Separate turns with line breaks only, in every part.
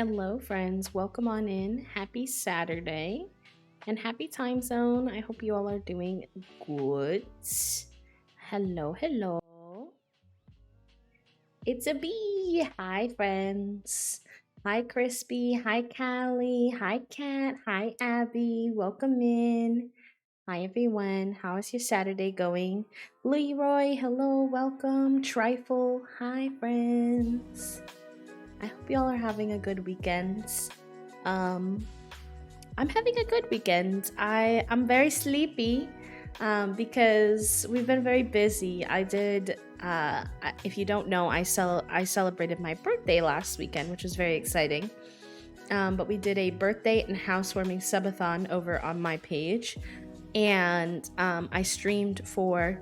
Hello, friends. Welcome on in. Happy Saturday and happy time zone. I hope you all are doing good. Hello, hello. It's a bee. Hi, friends. Hi, Crispy. Hi, Callie. Hi, Kat. Hi, Abby. Welcome in. Hi, everyone. How is your Saturday going? Leroy, hello. Welcome. Trifle. Hi, friends. I hope y'all are having a good weekend. Um, I'm having a good weekend. I'm very sleepy because we've been very busy. If you don't know, I celebrated my birthday last weekend, which was very exciting. But we did a birthday and housewarming subathon over on my page, and I streamed for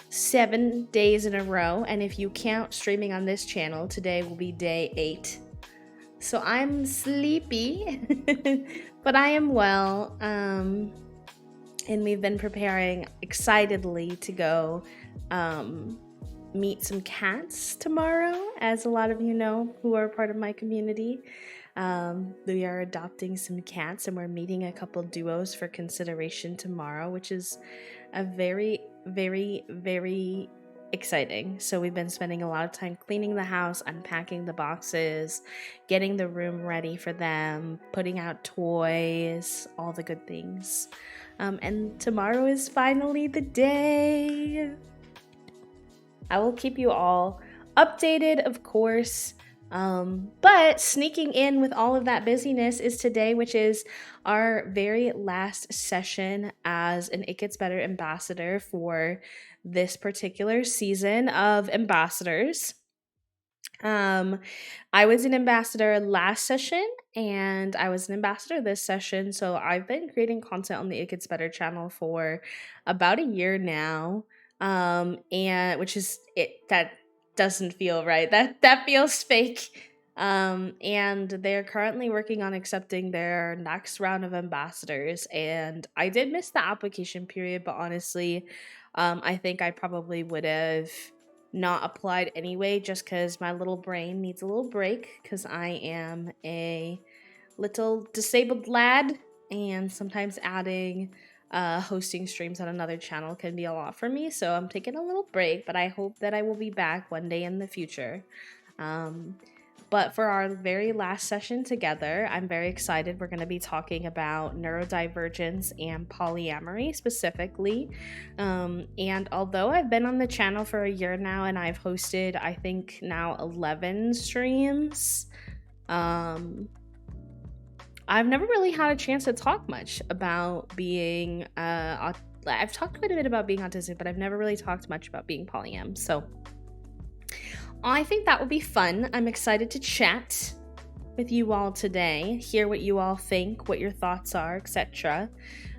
7 days in a row. And if you count streaming on this channel, today will be day 8. So I'm sleepy, but I am well. And we've been preparing excitedly to go meet some cats tomorrow, as a lot of you know who are part of my community. We are adopting some cats and we're meeting a couple duos for consideration tomorrow, which is a very, very, very exciting. So we've been spending a lot of time cleaning the house, unpacking the boxes, getting the room ready for them, putting out toys, all the good things. And tomorrow is finally the day. I will keep you all updated, of course. But sneaking in with all of that busyness is today, which is our very last session as an It Gets Better ambassador for this particular season of ambassadors. I was an ambassador last session and I was an ambassador this session. So I've been creating content on the It Gets Better channel for about a year now. And which is it that doesn't feel right. That feels fake. And they're currently working on accepting their next round of ambassadors. And I did miss the application period, but honestly, I think I probably would have not applied anyway, just because my little brain needs a little break, because I am a little disabled lad, and sometimes adding hosting streams on another channel can be a lot for me. So I'm taking a little break, but I hope that I will be back one day in the future. But for our very last session together, I'm very excited. We're going to be talking about neurodivergence and polyamory specifically. And although I've been on the channel for a year now and I've hosted, I think now 11 streams, I've never really had a chance to talk much about being, I've talked quite a bit about being autistic, but I've never really talked much about being polyam. So I think that will be fun. I'm excited to chat with you all today, hear what you all think, what your thoughts are, etc.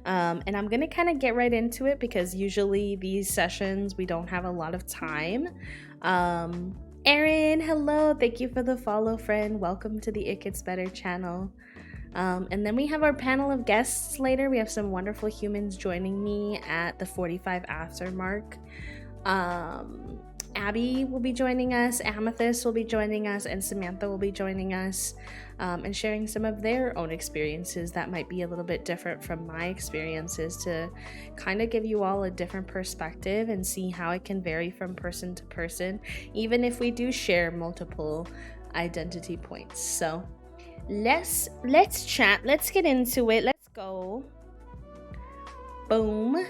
And I'm going to kind of get right into it because usually these sessions, we don't have a lot of time. Erin, hello. Thank you for the follow, friend. Welcome to the It Gets Better channel. And then we have our panel of guests later. We have some wonderful humans joining me at the 45 after mark. Abby will be joining us, Amethyst will be joining us, and Samantha will be joining us and sharing some of their own experiences that might be a little bit different from my experiences, to kind of give you all a different perspective and see how it can vary from person to person, even if we do share multiple identity points. So let's chat, let's get into it, let's go. Boom.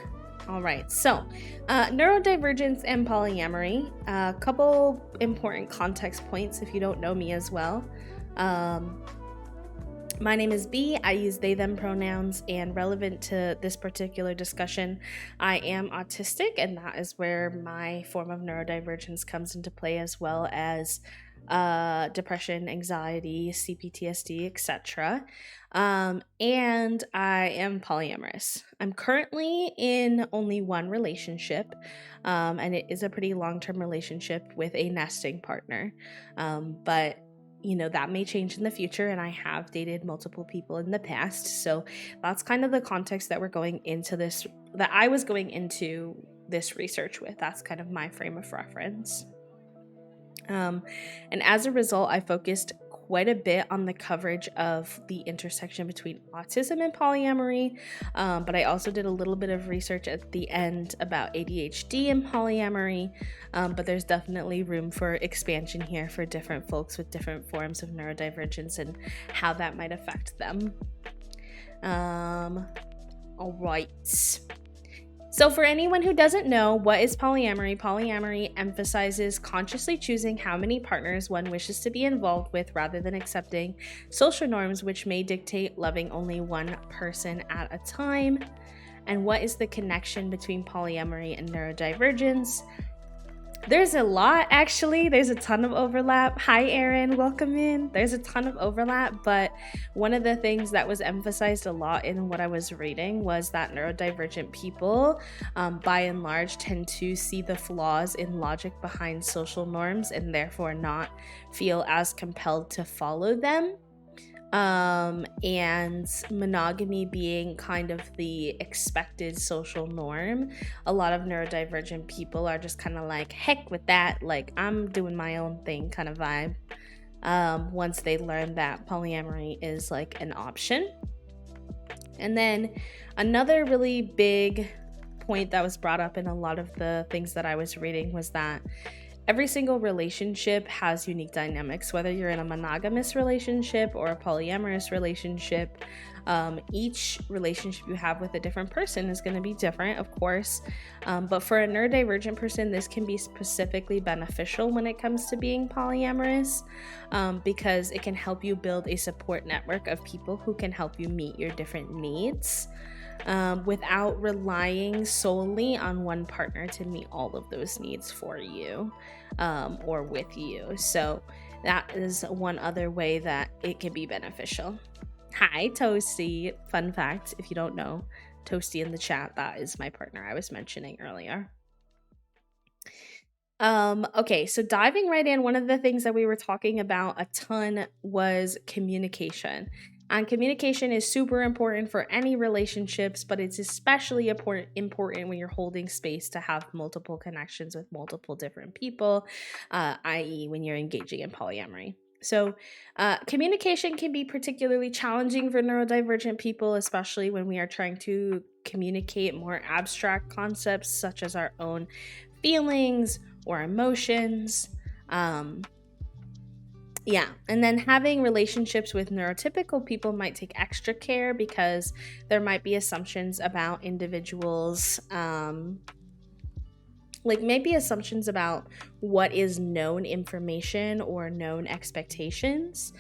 All right, so neurodivergence and polyamory, a couple important context points if you don't know me as well. My name is B. I use they, them pronouns, and relevant to this particular discussion, I am autistic, and that is where my form of neurodivergence comes into play, as well as depression, anxiety, CPTSD, etc. And I am polyamorous. I'm currently in only one relationship, and it is a pretty long-term relationship with a nesting partner. But you know, that may change in the future, and I have dated multiple people in the past. So that's kind of the context that we're going into this, that I was going into this research with. That's kind of my frame of reference. And as a result, I focused quite a bit on the coverage of the intersection between autism and polyamory, but I also did a little bit of research at the end about ADHD and polyamory, but there's definitely room for expansion here for different folks with different forms of neurodivergence and how that might affect them. All right. So for anyone who doesn't know, what is polyamory? Polyamory emphasizes consciously choosing how many partners one wishes to be involved with rather than accepting social norms which may dictate loving only one person at a time. And what is the connection between polyamory and neurodivergence? There's a lot, actually. There's a ton of overlap. Hi, Erin. Welcome in. There's a ton of overlap, but one of the things that was emphasized a lot in what I was reading was that neurodivergent people, by and large, tend to see the flaws in logic behind social norms and therefore not feel as compelled to follow them. And monogamy being kind of the expected social norm, a lot of neurodivergent people are just kind of like, heck with that, like I'm doing my own thing kind of vibe, once they learn that polyamory is like an option. And then another really big point that was brought up in a lot of the things that I was reading was that every single relationship has unique dynamics, whether you're in a monogamous relationship or a polyamorous relationship. Each relationship you have with a different person is going to be different, of course. But for a neurodivergent person, this can be specifically beneficial when it comes to being polyamorous, because it can help you build a support network of people who can help you meet your different needs. Without relying solely on one partner to meet all of those needs for you, or with you. So that is one other way that it can be beneficial. Hi, Toasty. Fun fact, if you don't know, Toasty in the chat, that is my partner I was mentioning earlier. Okay, so diving right in, one of the things that we were talking about a ton was communication. And communication is super important for any relationships, but it's especially important when you're holding space to have multiple connections with multiple different people, i.e. when you're engaging in polyamory. So communication can be particularly challenging for neurodivergent people, especially when we are trying to communicate more abstract concepts such as our own feelings or emotions. And then having relationships with neurotypical people might take extra care because there might be assumptions about individuals, maybe assumptions about what is known information or known expectations.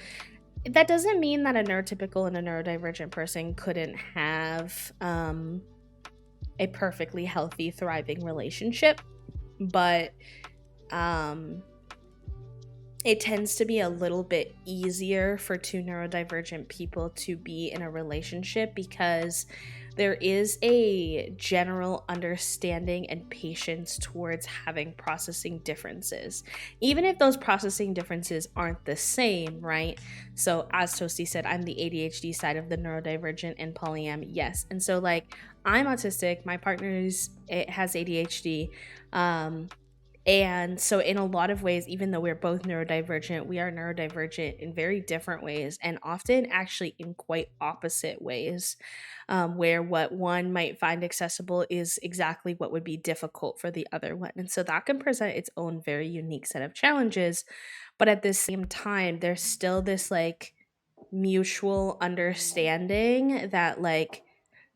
That doesn't mean that a neurotypical and a neurodivergent person couldn't have a perfectly healthy, thriving relationship, but it tends to be a little bit easier for two neurodivergent people to be in a relationship because there is a general understanding and patience towards having processing differences, even if those processing differences aren't the same, right? So as Toasty said, I'm the ADHD side of the neurodivergent and polyam, yes. And so like I'm autistic, my partner has ADHD, and so in a lot of ways, even though we're both neurodivergent, we are neurodivergent in very different ways and often actually in quite opposite ways, where what one might find accessible is exactly what would be difficult for the other one. And so that can present its own very unique set of challenges. But at the same time, there's still this like mutual understanding that like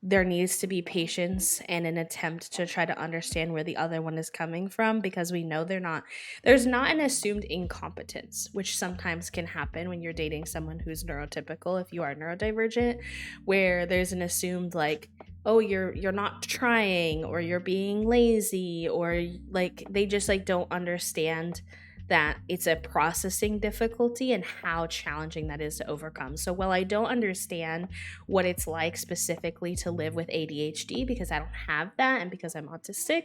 there needs to be patience and an attempt to try to understand where the other one is coming from, because we know there's not an assumed incompetence, which sometimes can happen when you're dating someone who's neurotypical if you are neurodivergent, where there's an assumed like, oh, you're not trying, or you're being lazy, or like they just like don't understand that it's a processing difficulty and how challenging that is to overcome. So while I don't understand what it's like specifically to live with ADHD because I don't have that and because I'm autistic,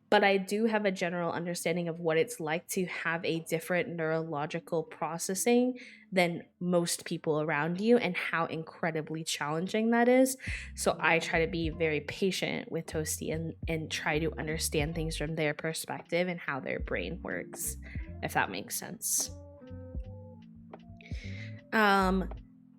but I do have a general understanding of what it's like to have a different neurological processing than most people around you and how incredibly challenging that is. So I try to be very patient with Toasty and try to understand things from their perspective and how their brain works, if that makes sense.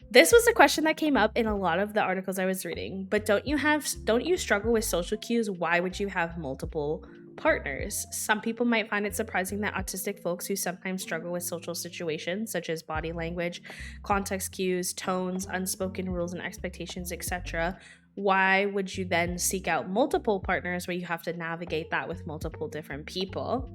This was a question that came up in a lot of the articles I was reading, but don't you struggle with social cues? Why would you have multiple partners? Some people might find it surprising that autistic folks who sometimes struggle with social situations such as body language, context cues, tones, unspoken rules and expectations, etc. Why would you then seek out multiple partners where you have to navigate that with multiple different people?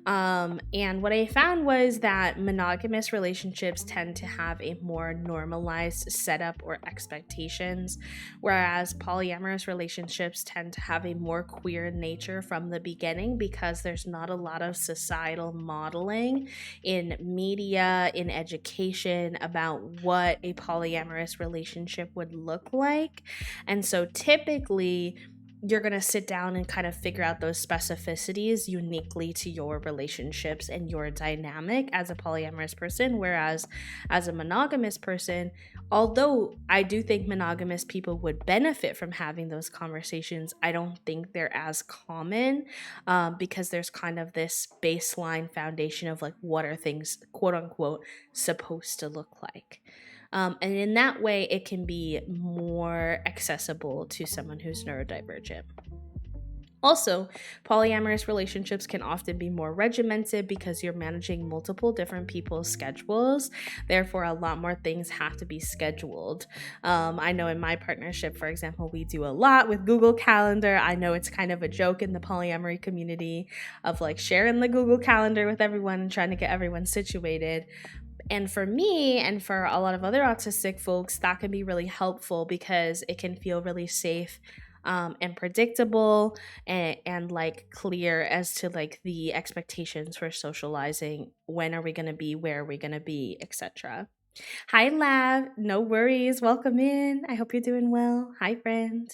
And what I found was that monogamous relationships tend to have a more normalized setup or expectations, whereas polyamorous relationships tend to have a more queer nature from the beginning because there's not a lot of societal modeling in media, in education about what a polyamorous relationship would look like. And so typically, you're going to sit down and kind of figure out those specificities uniquely to your relationships and your dynamic as a polyamorous person. Whereas as a monogamous person, although I do think monogamous people would benefit from having those conversations, I don't think they're as common because there's kind of this baseline foundation of like, what are things, quote unquote, supposed to look like? And in that way, it can be more accessible to someone who's neurodivergent. Also, polyamorous relationships can often be more regimented because you're managing multiple different people's schedules. Therefore, a lot more things have to be scheduled. I know in my partnership, for example, we do a lot with Google Calendar. I know it's kind of a joke in the polyamory community of like sharing the Google Calendar with everyone and trying to get everyone situated. And for me and for a lot of other autistic folks, that can be really helpful because it can feel really safe and predictable and like clear as to like the expectations for socializing. When are we going to be? Where are we going to be? Etc. Hi, Lav. No worries. Welcome in. I hope you're doing well. Hi, friend.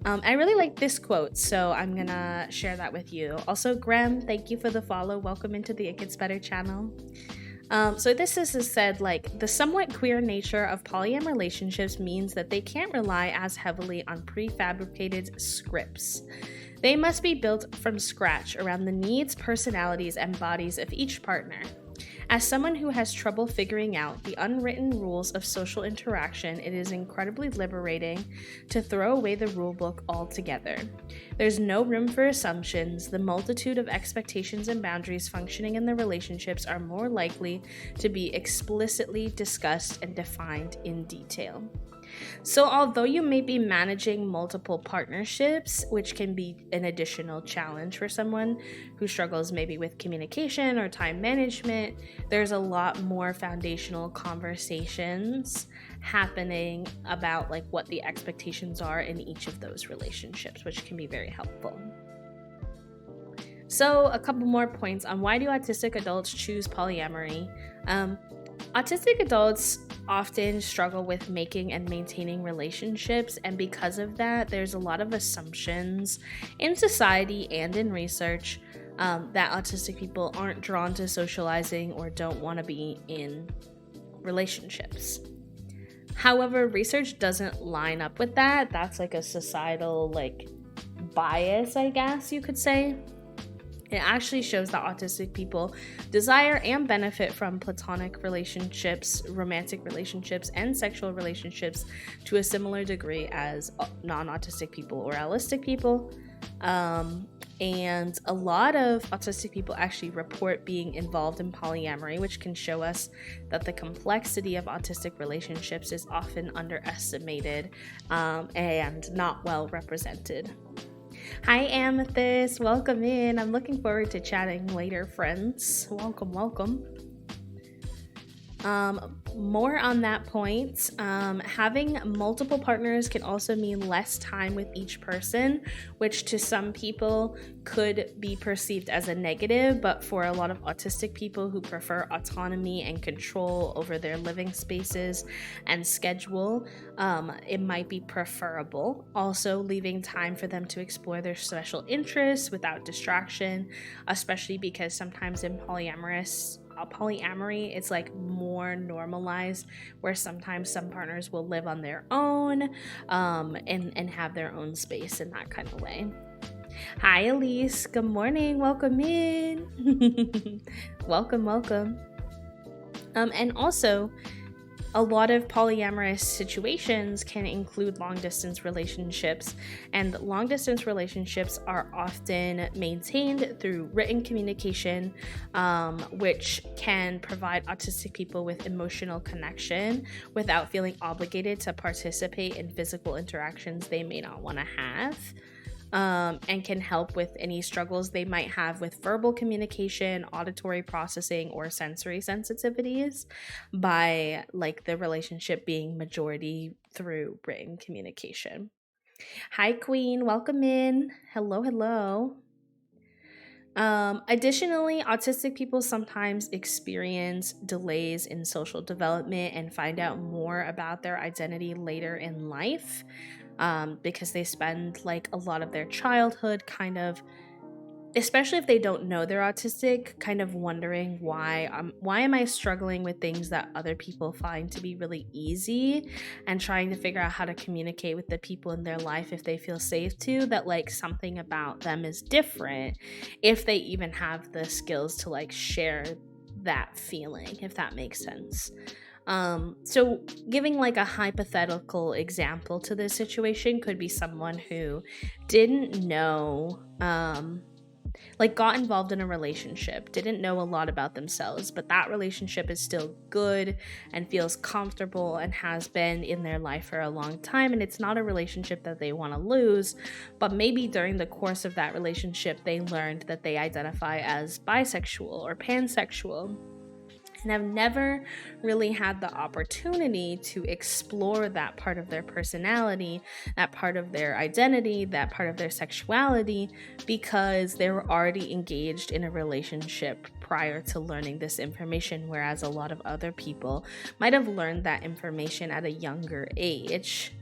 I really like this quote, so I'm gonna share that with you. Also, Graham, thank you for the follow. Welcome into the It Gets Better channel. So this is said like the somewhat queer nature of polyam relationships means that they can't rely as heavily on prefabricated scripts. They must be built from scratch around the needs, personalities, and bodies of each partner. As someone who has trouble figuring out the unwritten rules of social interaction, it is incredibly liberating to throw away the rulebook altogether. There's no room for assumptions. The multitude of expectations and boundaries functioning in the relationships are more likely to be explicitly discussed and defined in detail. So although you may be managing multiple partnerships, which can be an additional challenge for someone who struggles maybe with communication or time management, there's a lot more foundational conversations happening about like what the expectations are in each of those relationships, which can be very helpful. So a couple more points on why do autistic adults choose polyamory. Autistic adults often struggle with making and maintaining relationships, and because of that, there's a lot of assumptions in society and in research that autistic people aren't drawn to socializing or don't want to be in relationships. However, research doesn't line up with that. That's like a societal like bias, I guess you could say. It actually shows that autistic people desire and benefit from platonic relationships, romantic relationships, and sexual relationships to a similar degree as non-autistic people or allistic people. And a lot of autistic people actually report being involved in polyamory, which can show us that the complexity of autistic relationships is often underestimated and not well represented. Hi, Amethyst. Welcome in. I'm looking forward to chatting later, friends. Welcome. More on that point, having multiple partners can also mean less time with each person, which to some people could be perceived as a negative, but for a lot of autistic people who prefer autonomy and control over their living spaces and schedule, it might be preferable. Also, leaving time for them to explore their special interests without distraction, especially because sometimes in polyamory, it's like more normalized where sometimes some partners will live on their own and have their own space in that kind of way. Hi, Elise. Good morning. Welcome in. Welcome. And also, a lot of polyamorous situations can include long distance relationships, and long distance relationships are often maintained through written communication, which can provide autistic people with emotional connection without feeling obligated to participate in physical interactions they may not want to have. And can help with any struggles they might have with verbal communication, auditory processing, or sensory sensitivities by like the relationship being majority through written communication. Hi, Queen. Welcome in. Hello, hello. Additionally, autistic people sometimes experience delays in social development and find out more about their identity later in life, because they spend like a lot of their childhood kind of, especially if they don't know they're autistic, kind of wondering why am I struggling with things that other people find to be really easy, and trying to figure out how to communicate with the people in their life if they feel safe to, that like something about them is different, if they even have the skills to like share that feeling, if that makes sense. So giving like a hypothetical example to this situation could be someone who didn't know, like got involved in a relationship, didn't know a lot about themselves, but that relationship is still good and feels comfortable and has been in their life for a long time, and it's not a relationship that they want to lose, but maybe during the course of that relationship they learned that they identify as bisexual or pansexual, and have never really had the opportunity to explore that part of their personality, that part of their identity, that part of their sexuality, because they were already engaged in a relationship prior to learning this information, whereas a lot of other people might have learned that information at a younger age.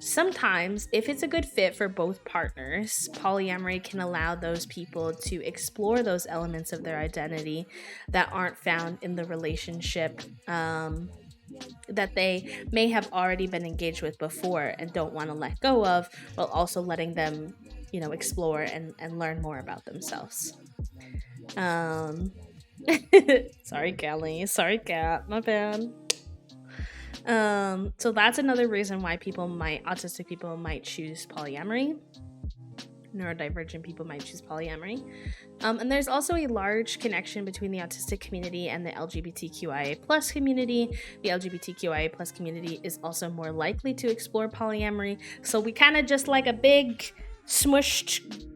Sometimes, if it's a good fit for both partners, polyamory can allow those people to explore those elements of their identity that aren't found in the relationship, that they may have already been engaged with before and don't want to let go of, while also letting them, explore and learn more about themselves. Um, Sorry, Kelly. Sorry, Kat. My bad. So that's another reason why autistic people might choose polyamory. Neurodivergent people might choose polyamory. And there's also a large connection between the autistic community and the LGBTQIA plus community. The LGBTQIA plus community is also more likely to explore polyamory. So we kind of just like a big smushed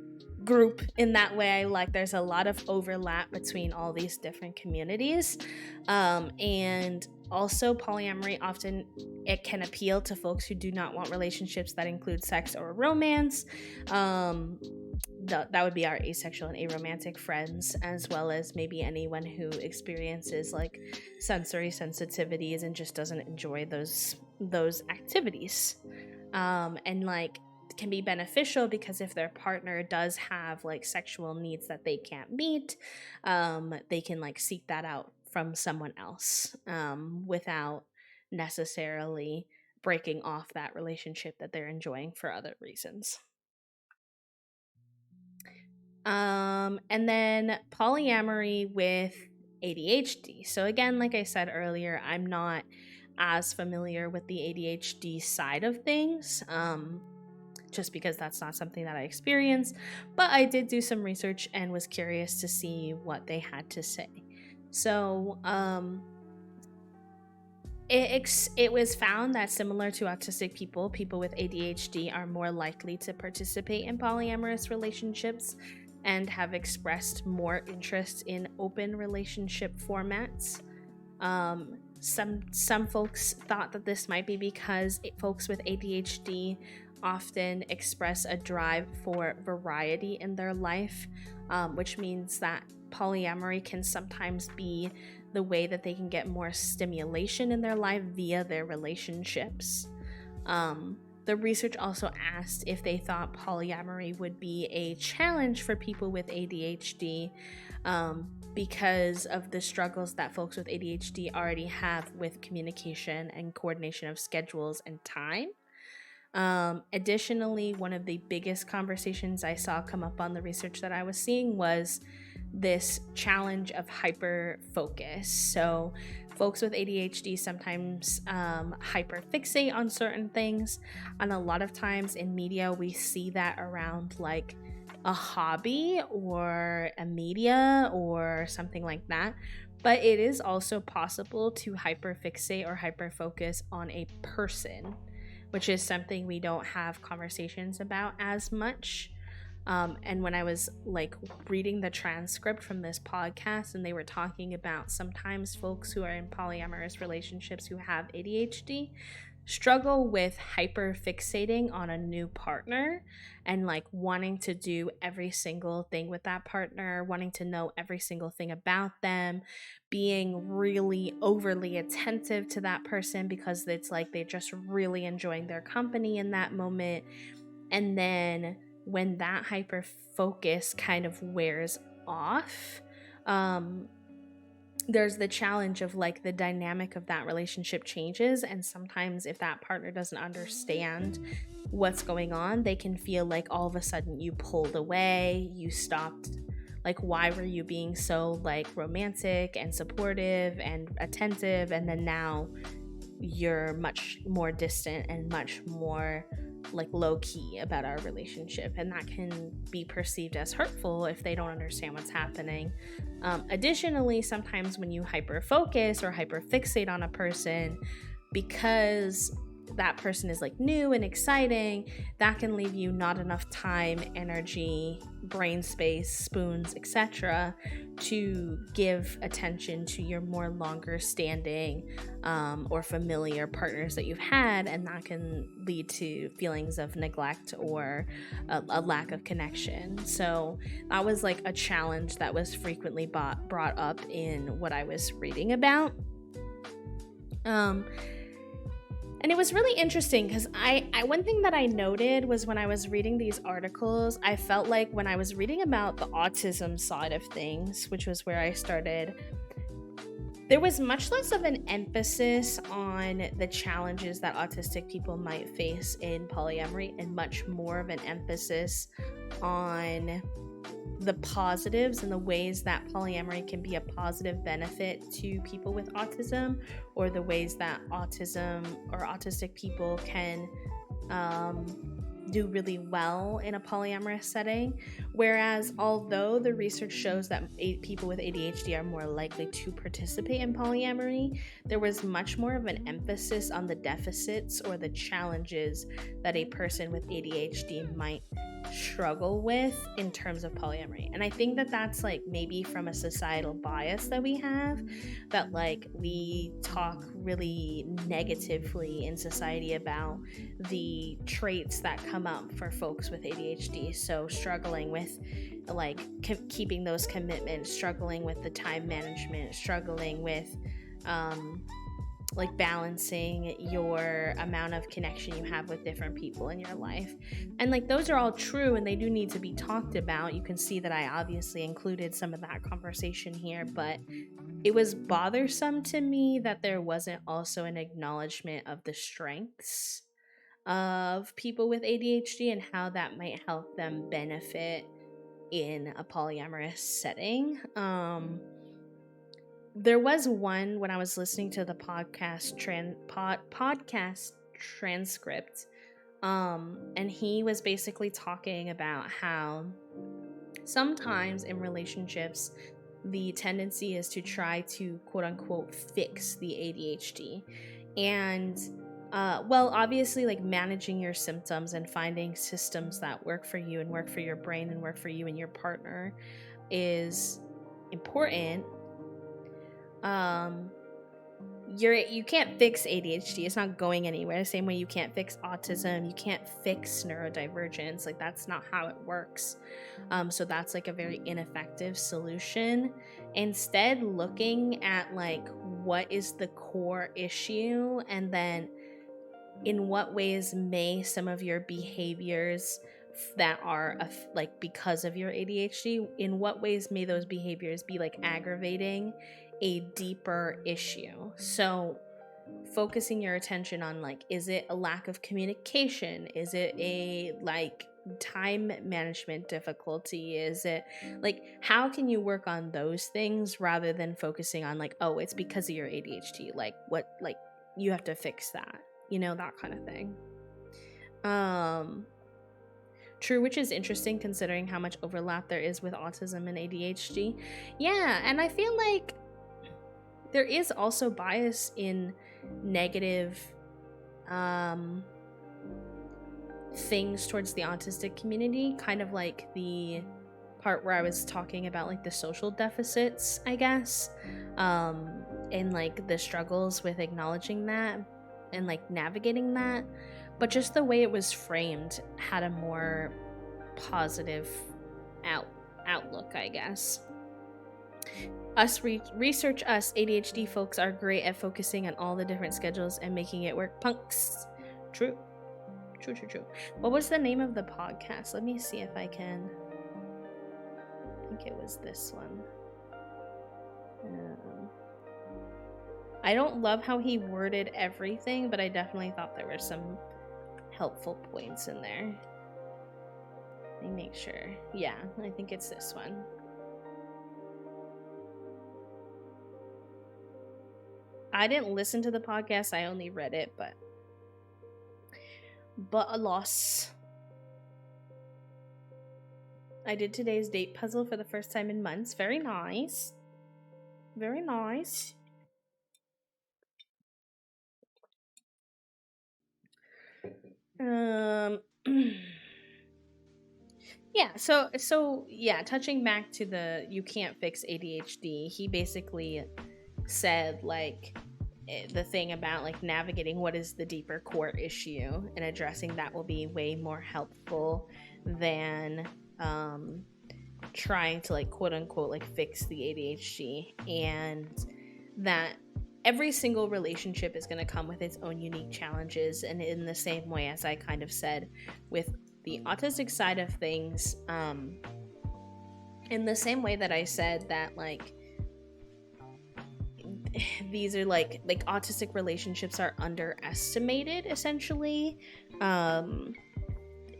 group in that way. Like there's a lot of overlap between all these different communities, and also polyamory often it can appeal to folks who do not want relationships that include sex or romance. That would be our asexual and aromantic friends, as well as maybe anyone who experiences like sensory sensitivities and just doesn't enjoy those activities, and like can be beneficial because if their partner does have like sexual needs that they can't meet, they can like seek that out from someone else, without necessarily breaking off that relationship that they're enjoying for other reasons. And then polyamory with ADHD. So again, like I said earlier, I'm not as familiar with the ADHD side of things, just because that's not something that I experienced, but I did do some research and was curious to see what they had to say. So it was found that similar to autistic people, people with ADHD are more likely to participate in polyamorous relationships and have expressed more interest in open relationship formats. Some folks thought that this might be because folks with ADHD often express a drive for variety in their life, which means that polyamory can sometimes be the way that they can get more stimulation in their life via their relationships. The research also asked if they thought polyamory would be a challenge for people with ADHD, because of the struggles that folks with ADHD already have with communication and coordination of schedules and time. Additionally, one of the biggest conversations I saw come up on the research that I was seeing was this challenge of hyper focus. So folks with ADHD sometimes hyperfixate on certain things, and a lot of times in media we see that around like a hobby or a media or something like that. But it is also possible to hyperfixate or hyperfocus on a person, which is something we don't have conversations about as much. And when I was like reading the transcript from this podcast, and they were talking about sometimes folks who are in polyamorous relationships who have ADHD struggle with hyper fixating on a new partner and like wanting to do every single thing with that partner, wanting to know every single thing about them, being really overly attentive to that person because it's like they're just really enjoying their company in that moment. And then when that hyper focus kind of wears off, there's the challenge of like the dynamic of that relationship changes, and sometimes if that partner doesn't understand what's going on, they can feel like all of a sudden you pulled away, you stopped. Like, why were you being so like romantic and supportive and attentive, and then now you're much more distant and much more like low key about our relationship, and that can be perceived as hurtful if they don't understand what's happening. Additionally, sometimes when you hyper focus or hyper fixate on a person because that person is like new and exciting, that can leave you not enough time, energy, brain space, spoons, etc. to give attention to your more longer standing or familiar partners that you've had, and that can lead to feelings of neglect or a lack of connection. So that was like a challenge that was frequently brought up in what I was reading about. And it was really interesting because I one thing that I noted was when I was reading these articles, I felt like when I was reading about the autism side of things, which was where I started, there was much less of an emphasis on the challenges that autistic people might face in polyamory and much more of an emphasis on the positives and the ways that polyamory can be a positive benefit to people with autism, or the ways that autism or autistic people can do really well in a polyamorous setting. Whereas although the research shows that people with ADHD are more likely to participate in polyamory, there was much more of an emphasis on the deficits or the challenges that a person with ADHD might struggle with in terms of polyamory. And I think that that's like maybe from a societal bias that we have, that like we talk really negatively in society about the traits that come up for folks with ADHD. So struggling with like keeping those commitments, struggling with the time management, struggling with like balancing your amount of connection you have with different people in your life. And like those are all true and they do need to be talked about. You can see that I obviously included some of that conversation here, but it was bothersome to me that there wasn't also an acknowledgement of the strengths of people with ADHD and how that might help them benefit in a polyamorous setting. There was one when I was listening to the podcast transcript, and he was basically talking about how sometimes in relationships the tendency is to try to quote unquote fix the ADHD, and well, obviously like managing your symptoms and finding systems that work for you and work for your brain and work for you and your partner is important. You can't fix ADHD. It's not going anywhere. The same way you can't fix autism, you can't fix neurodivergence. Like that's not how it works. So that's like a very ineffective solution. Instead, looking at like what is the core issue, and then in what ways may some of your behaviors that are like because of your ADHD, in what ways may those behaviors be like aggravating a deeper issue? So focusing your attention on like, is it a lack of communication? Is it a like time management difficulty? Is it like, how can you work on those things rather than focusing on like, oh, it's because of your ADHD, like what, like you have to fix that, that kind of thing. True, which is interesting considering how much overlap there is with autism and ADHD. Yeah, and I feel like there is also bias in negative things towards the autistic community, kind of like the part where I was talking about like the social deficits, I guess, and like the struggles with acknowledging that and like navigating that, but just the way it was framed had a more positive outlook, I guess. Research us ADHD folks are great at focusing on all the different schedules and making it work. Punks. True. What was the name of the podcast? Let me see if I can. I think it was this one. I don't love how he worded everything, but I definitely thought there were some helpful points in there. Let me make sure. Yeah, I think it's this one. I didn't listen to the podcast, I only read it, but a loss. I did today's date puzzle for the first time in months. Very nice. Very nice. Yeah, so yeah, touching back to the you can't fix ADHD, he basically said like the thing about like navigating what is the deeper core issue and addressing that will be way more helpful than trying to like quote unquote like fix the ADHD, and that every single relationship is going to come with its own unique challenges. And in the same way as I kind of said with the autistic side of things, in the same way that I said that like these are like autistic relationships are underestimated essentially,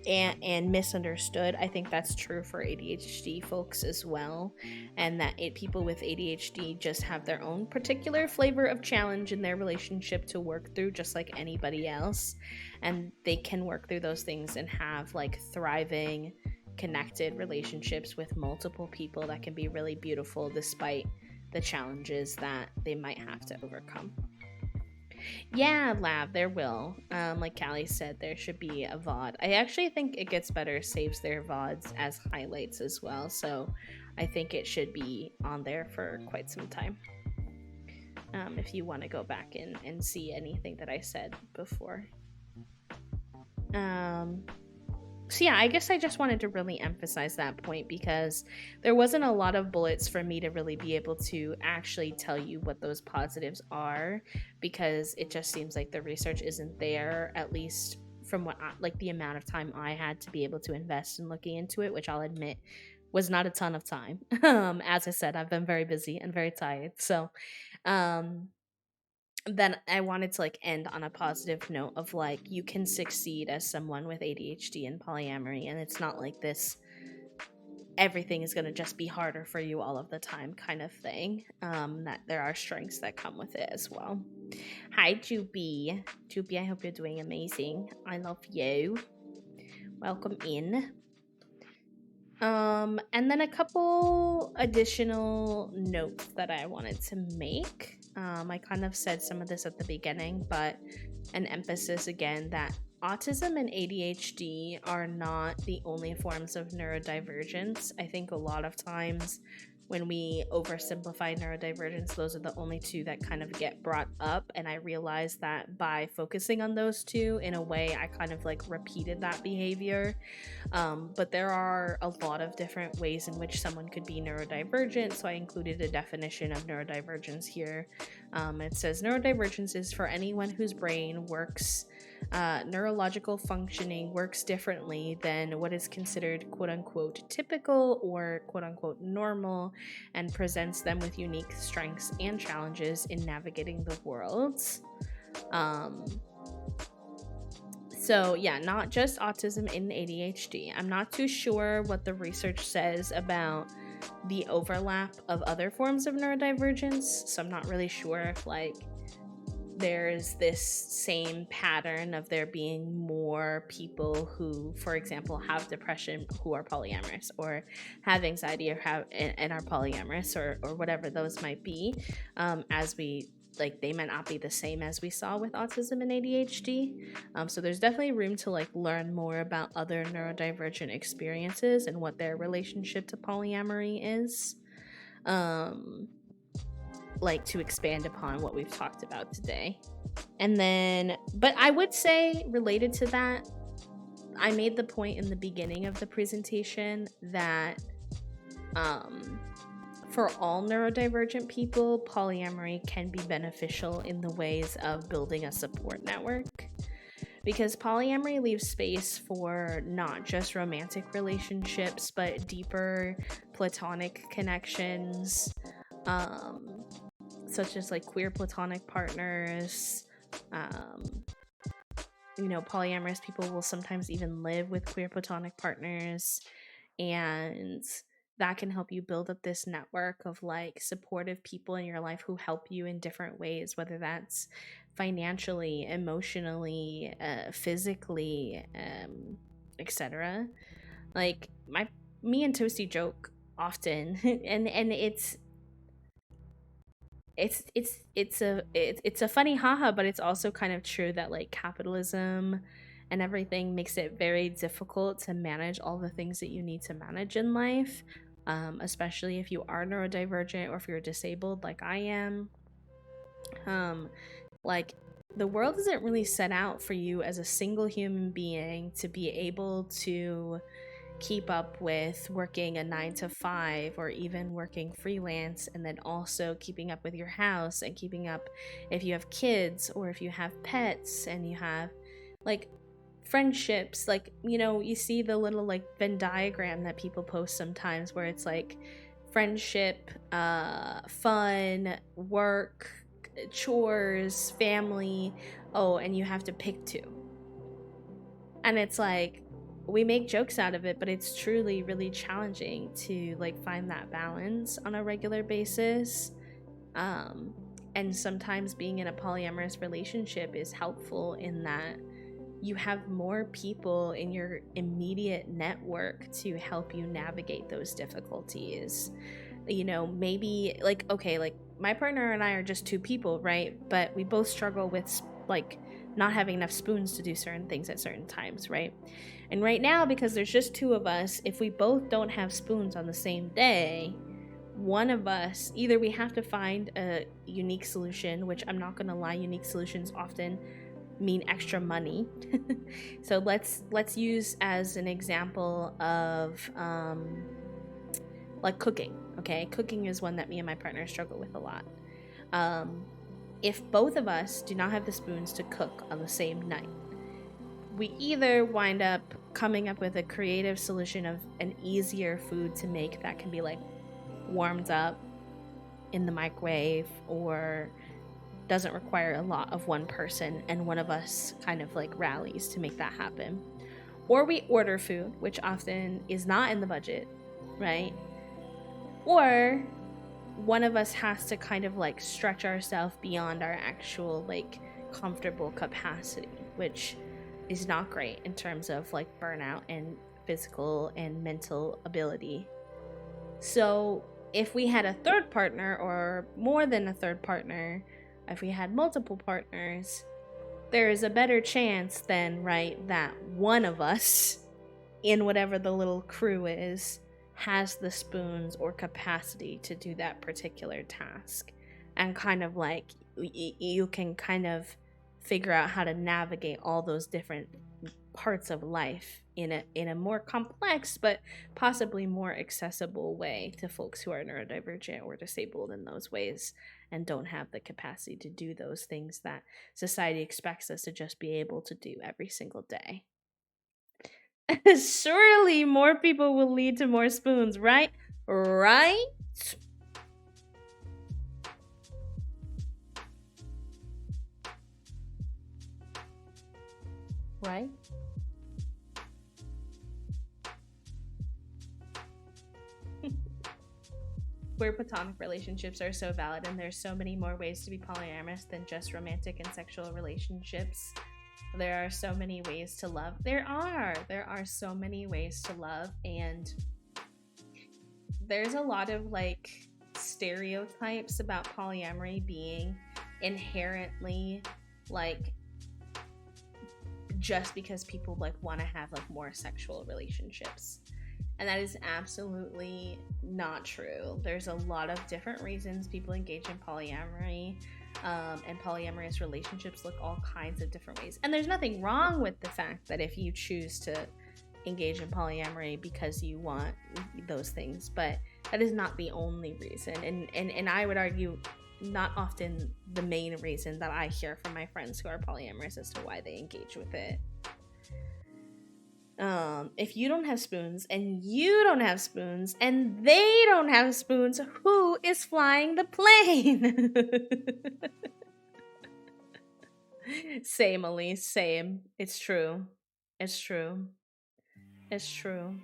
and misunderstood. I think that's true for ADHD folks as well, and that people with ADHD just have their own particular flavor of challenge in their relationship to work through, just like anybody else, and they can work through those things and have like thriving, connected relationships with multiple people that can be really beautiful despite the challenges that they might have to overcome. Yeah, Lab, there will. Like Callie said, there should be a VOD. I actually think It Gets Better saves their VODs as highlights as well, so I think it should be on there for quite some time. If you want to go back and see anything that I said before. So yeah, I guess I just wanted to really emphasize that point because there wasn't a lot of bullets for me to really be able to actually tell you what those positives are, because it just seems like the research isn't there, at least from what the amount of time I had to be able to invest in looking into it, which I'll admit was not a ton of time. As I said, I've been very busy and very tired. So then I wanted to end on a positive note of you can succeed as someone with ADHD and polyamory, and it's not like this everything is going to just be harder for you all of the time kind of thing. That there are strengths that come with it as well. Hi Juby, I hope you're doing amazing. I love you. Welcome in. And then a couple additional notes that I wanted to make. I kind of said some of this at the beginning, but an emphasis again that autism and ADHD are not the only forms of neurodivergence. I think a lot of times when we oversimplify neurodivergence, those are the only two that kind of get brought up. And I realized that by focusing on those two, in a way, I kind of repeated that behavior. But there are a lot of different ways in which someone could be neurodivergent. So I included a definition of neurodivergence here. It says neurodivergence is for anyone whose brain works neurological functioning works differently than what is considered quote-unquote typical or quote-unquote normal, and presents them with unique strengths and challenges in navigating the world. So yeah, not just autism and ADHD. I'm not too sure what the research says about the overlap of other forms of neurodivergence. So I'm not really sure if like there's this same pattern of there being more people who, for example, have depression who are polyamorous, or have anxiety or have and are polyamorous, or whatever those might be, as we like they might not be the same as we saw with autism and ADHD. So there's definitely room to like learn more about other neurodivergent experiences and what their relationship to polyamory is. Like to expand upon what we've talked about today. And then, but I would say related to that, I made the point in the beginning of the presentation that for all neurodivergent people, polyamory can be beneficial in the ways of building a support network. Because polyamory leaves space for not just romantic relationships, but deeper platonic connections, such as like queer platonic partners. Polyamorous people will sometimes even live with queer platonic partners, and that can help you build up this network of like supportive people in your life who help you in different ways, whether that's financially, emotionally, physically, etc. Like me and Toasty joke often, and it's a funny haha, but it's also kind of true that like capitalism and everything makes it very difficult to manage all the things that you need to manage in life, especially if you are neurodivergent or if you're disabled like I am. Like the world isn't really set out for you as a single human being to be able to keep up with working a 9 to 5 or even working freelance, and then also keeping up with your house and keeping up if you have kids or if you have pets and you have like friendships. Like, you see the little like Venn diagram that people post sometimes where it's like friendship, fun, work, chores, family, and you have to pick two. And it's like, we make jokes out of it, but it's truly really challenging to like find that balance on a regular basis. And sometimes being in a polyamorous relationship is helpful in that you have more people in your immediate network to help you navigate those difficulties. Maybe like, okay, like my partner and I are just two people, right? But we both struggle with like not having enough spoons to do certain things at certain times, right? And right now, because there's just two of us, if we both don't have spoons on the same day, one of us, either we have to find a unique solution, which I'm not gonna lie, unique solutions often mean extra money. So let's use as an example of like cooking. Okay, cooking is one that me and my partner struggle with a lot. If both of us do not have the spoons to cook on the same night, we either wind up coming up with a creative solution of an easier food to make that can be like warmed up in the microwave or doesn't require a lot of one person, and one of us kind of like rallies to make that happen. Or we order food, which often is not in the budget, right? Or one of us has to kind of like stretch ourselves beyond our actual like comfortable capacity, which is not great in terms of like burnout and physical and mental ability. So if we had a third partner, or more than a third partner, if we had multiple partners, there is a better chance then, right, that one of us in whatever the little crew is has the spoons or capacity to do that particular task. And kind of like you can kind of figure out how to navigate all those different parts of life in a more complex but possibly more accessible way to folks who are neurodivergent or disabled in those ways and don't have the capacity to do those things that society expects us to just be able to do every single day. Surely more people will lead to more spoons, right? Right? Right? queer platonic relationships are so valid, and there's so many more ways to be polyamorous than just romantic and sexual relationships. There are so many ways to love. There are so many ways to love, and there's a lot of like stereotypes about polyamory being inherently like just because people like want to have like more sexual relationships, and that is absolutely not true. There's a lot of different reasons people engage in polyamory, and polyamorous relationships look all kinds of different ways, and there's nothing wrong with the fact that if you choose to engage in polyamory because you want those things, but that is not the only reason, and I would argue not often the main reason that I hear from my friends who are polyamorous as to why they engage with it. If you don't have spoons and you don't have spoons and they don't have spoons, who is flying the plane? Same, Elise, same. It's true. It's true. It's true.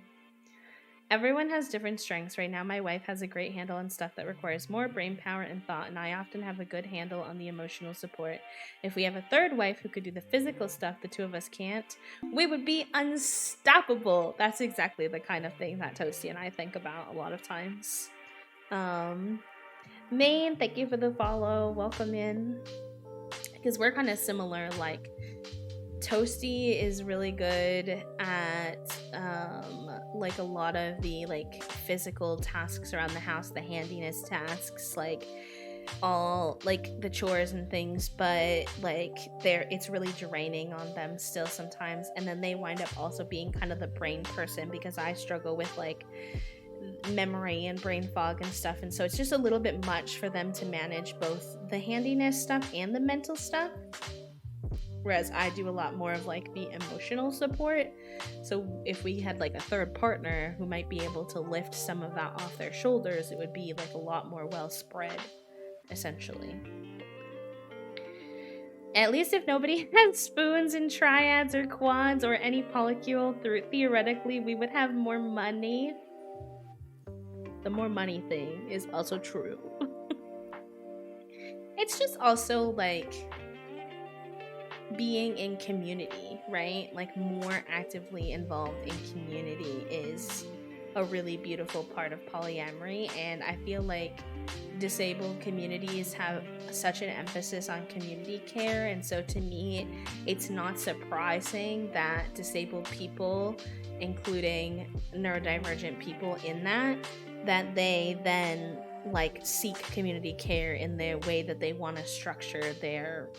Everyone has different strengths. Right now, my wife has a great handle on stuff that requires more brain power and thought, and I often have a good handle on the emotional support. If we have a third wife who could do the physical stuff the two of us can't, we would be unstoppable. That's exactly the kind of thing that Toasty and I think about a lot of times. Maine, thank you for the follow. Welcome in. Because we're kind of similar, like Toasty is really good at like a lot of the like physical tasks around the house, the handiness tasks, like all like the chores and things, but like it's really draining on them still sometimes, and then they wind up also being kind of the brain person because I struggle with like memory and brain fog and stuff, and so it's just a little bit much for them to manage both the handiness stuff and the mental stuff. Whereas I do a lot more of like the emotional support. So if we had like a third partner who might be able to lift some of that off their shoulders, it would be like a lot more well spread, essentially. At least if nobody had spoons and triads or quads or any polycule, theoretically we would have more money. The more money thing is also true. It's just also like being in community, right? Like more actively involved in community is a really beautiful part of polyamory, and I feel like disabled communities have such an emphasis on community care, and so to me it's not surprising that disabled people, including neurodivergent people in that they then like seek community care in the way that they want to structure their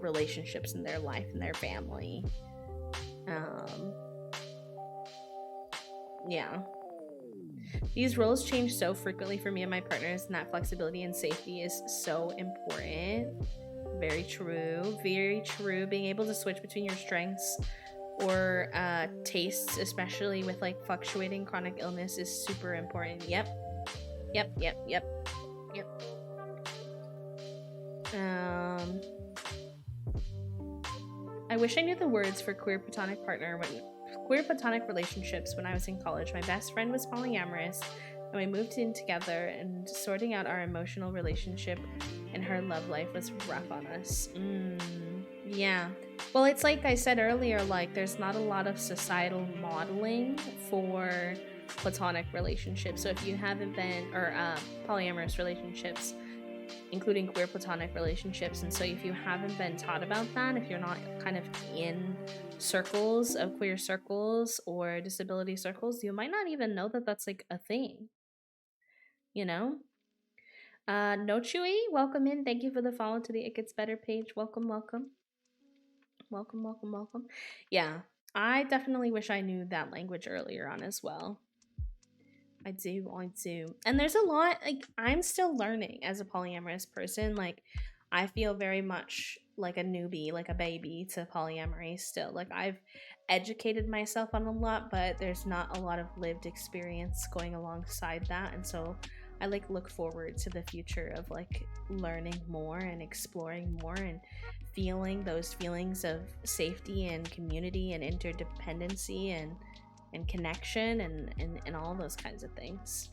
relationships in their life and their family. Yeah. These roles change so frequently for me and my partners, and that flexibility and safety is so important. Very true. Very true. Being able to switch between your strengths or tastes, especially with like fluctuating chronic illness, is super important. Yep. I wish I knew the words for queer platonic relationships when I was in college. My best friend was polyamorous, and we moved in together, and sorting out our emotional relationship and her love life was rough on us. Yeah. Well, it's like I said earlier, like there's not a lot of societal modeling for platonic relationships. So if you haven't been, or polyamorous relationships, including queer platonic relationships, and so if you haven't been taught about that, if you're not kind of in circles of queer circles or disability circles, you might not even know that that's like a thing, you know. No Chewy, welcome in. Thank you for the follow to the It Gets Better page. Welcome. Yeah, I definitely wish I knew that language earlier on as well. I do. And there's a lot, like, I'm still learning as a polyamorous person. Like, I feel very much like a newbie, like a baby to polyamory still. Like, I've educated myself on a lot, but there's not a lot of lived experience going alongside that. And so I like look forward to the future of like learning more and exploring more and feeling those feelings of safety and community and interdependency and connection and all those kinds of things.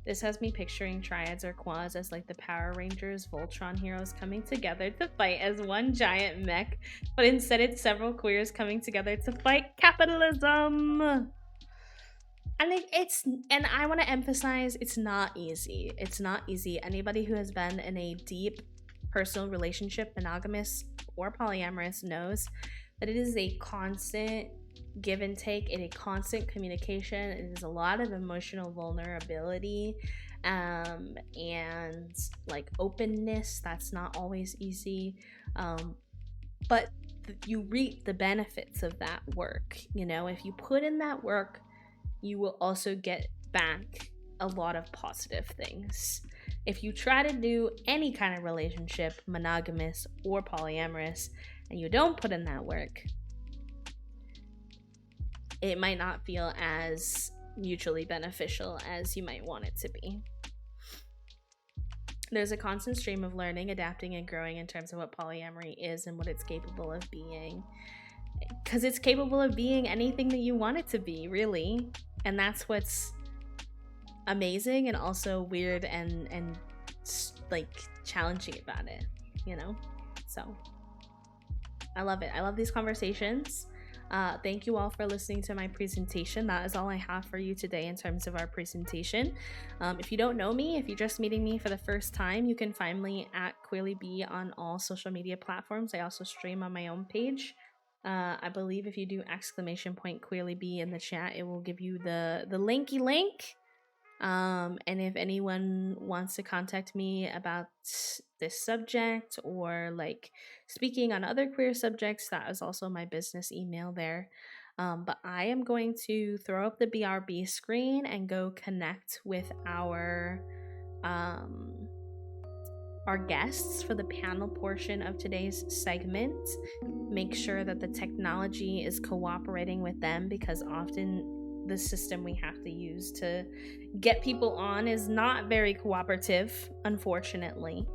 This has me picturing triads or quads as like the Power Rangers Voltron heroes coming together to fight as one giant mech, but instead it's several queers coming together to fight capitalism. And and I want to emphasize, it's not easy. It's not easy. Anybody who has been in a deep personal relationship, monogamous or polyamorous, knows that it is a constant give and take, and a constant communication. It is a lot of emotional vulnerability, and like openness. That's not always easy, but you reap the benefits of that work. You know, if you put in that work, you will also get back a lot of positive things. If you try to do any kind of relationship, monogamous or polyamorous, and you don't put in that work, it might not feel as mutually beneficial as you might want it to be. There's a constant stream of learning, adapting, and growing in terms of what polyamory is and what it's capable of being. Because it's capable of being anything that you want it to be, really. And that's what's amazing and also weird and like challenging about it, you know? So I love it. I love these conversations. Thank you all for listening to my presentation. That is all I have for you today in terms of our presentation. If you don't know me, if you're just meeting me for the first time, you can find me at Queerlybee on all social media platforms. I also stream on my own page. I believe if you do ! Queerlybee in the chat, it will give you the linky link. And if anyone wants to contact me about this subject or like speaking on other queer subjects, that is also my business email there. But I am going to throw up the BRB screen and go connect with our guests for the panel portion of today's segment. Make sure that the technology is cooperating with them, because often the system we have to use to get people on is not very cooperative, unfortunately.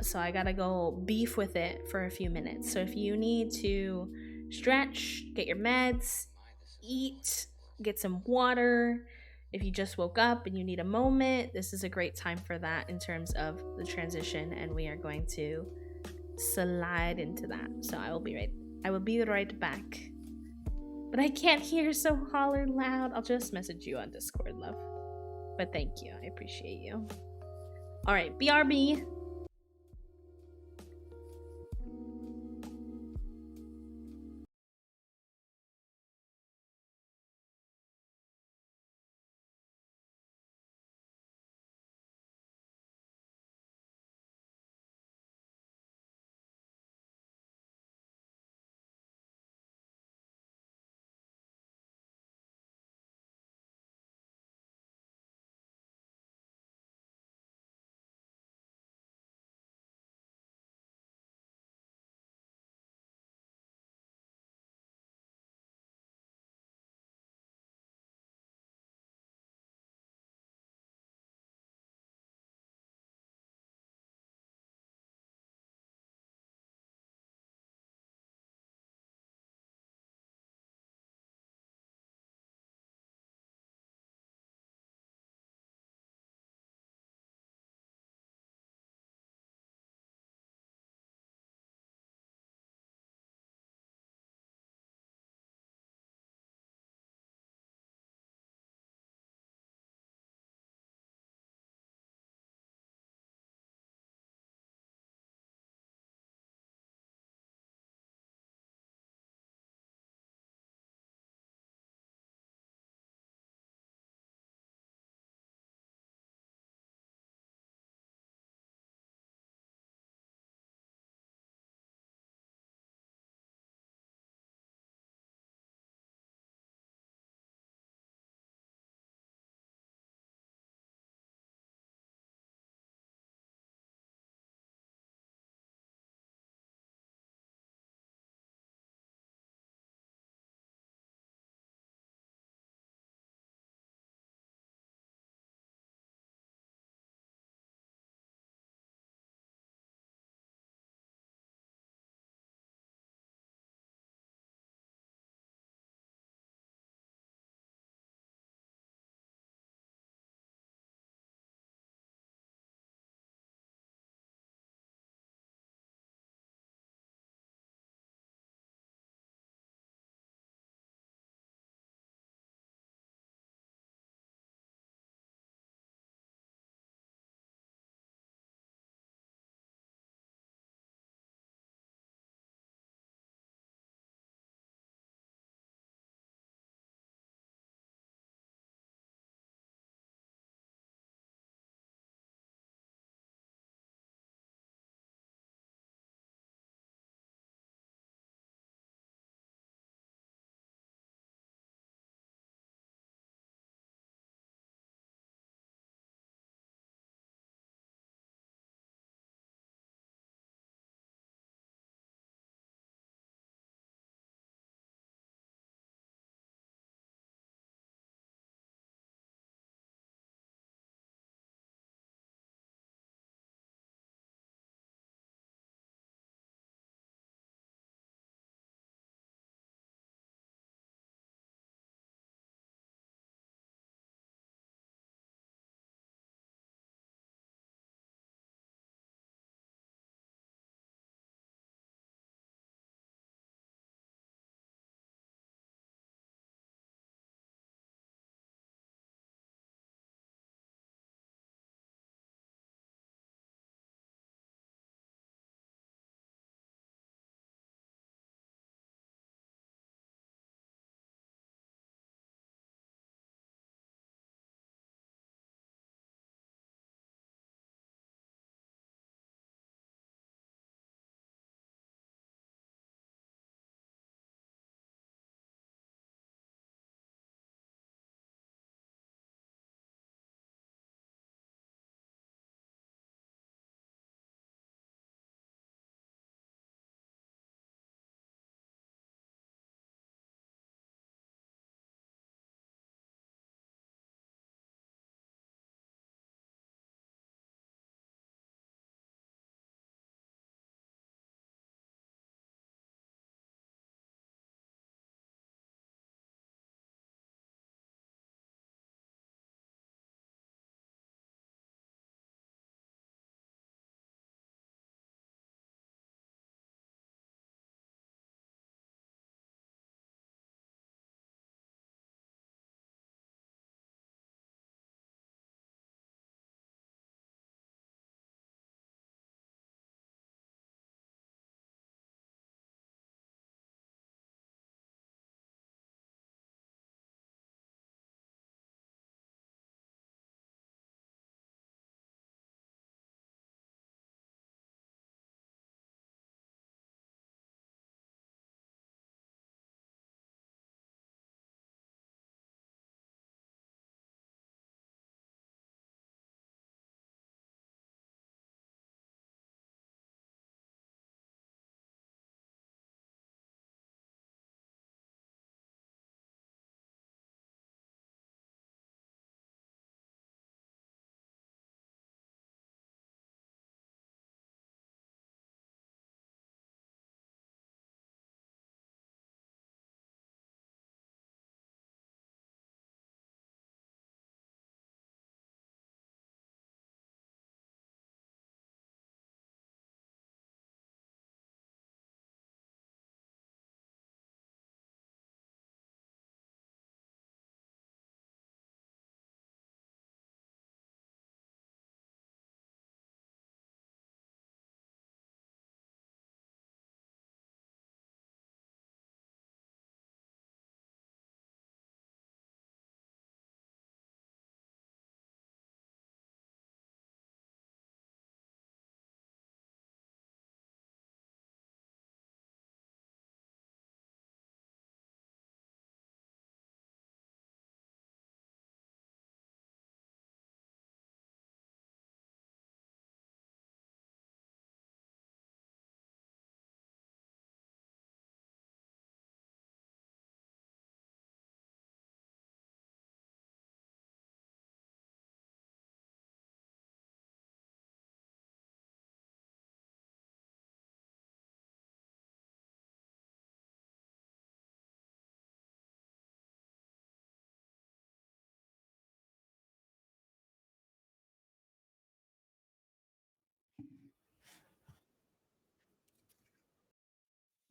So I gotta go beef with it for a few minutes. So if you need to stretch, get your meds, eat, get some water, if you just woke up and you need a moment, this is a great time for that in terms of the transition, and we are going to slide into that. So I will be right back. But I can't hear, so holler loud. I'll just message you on Discord, love. But thank you. I appreciate you. All right, BRB.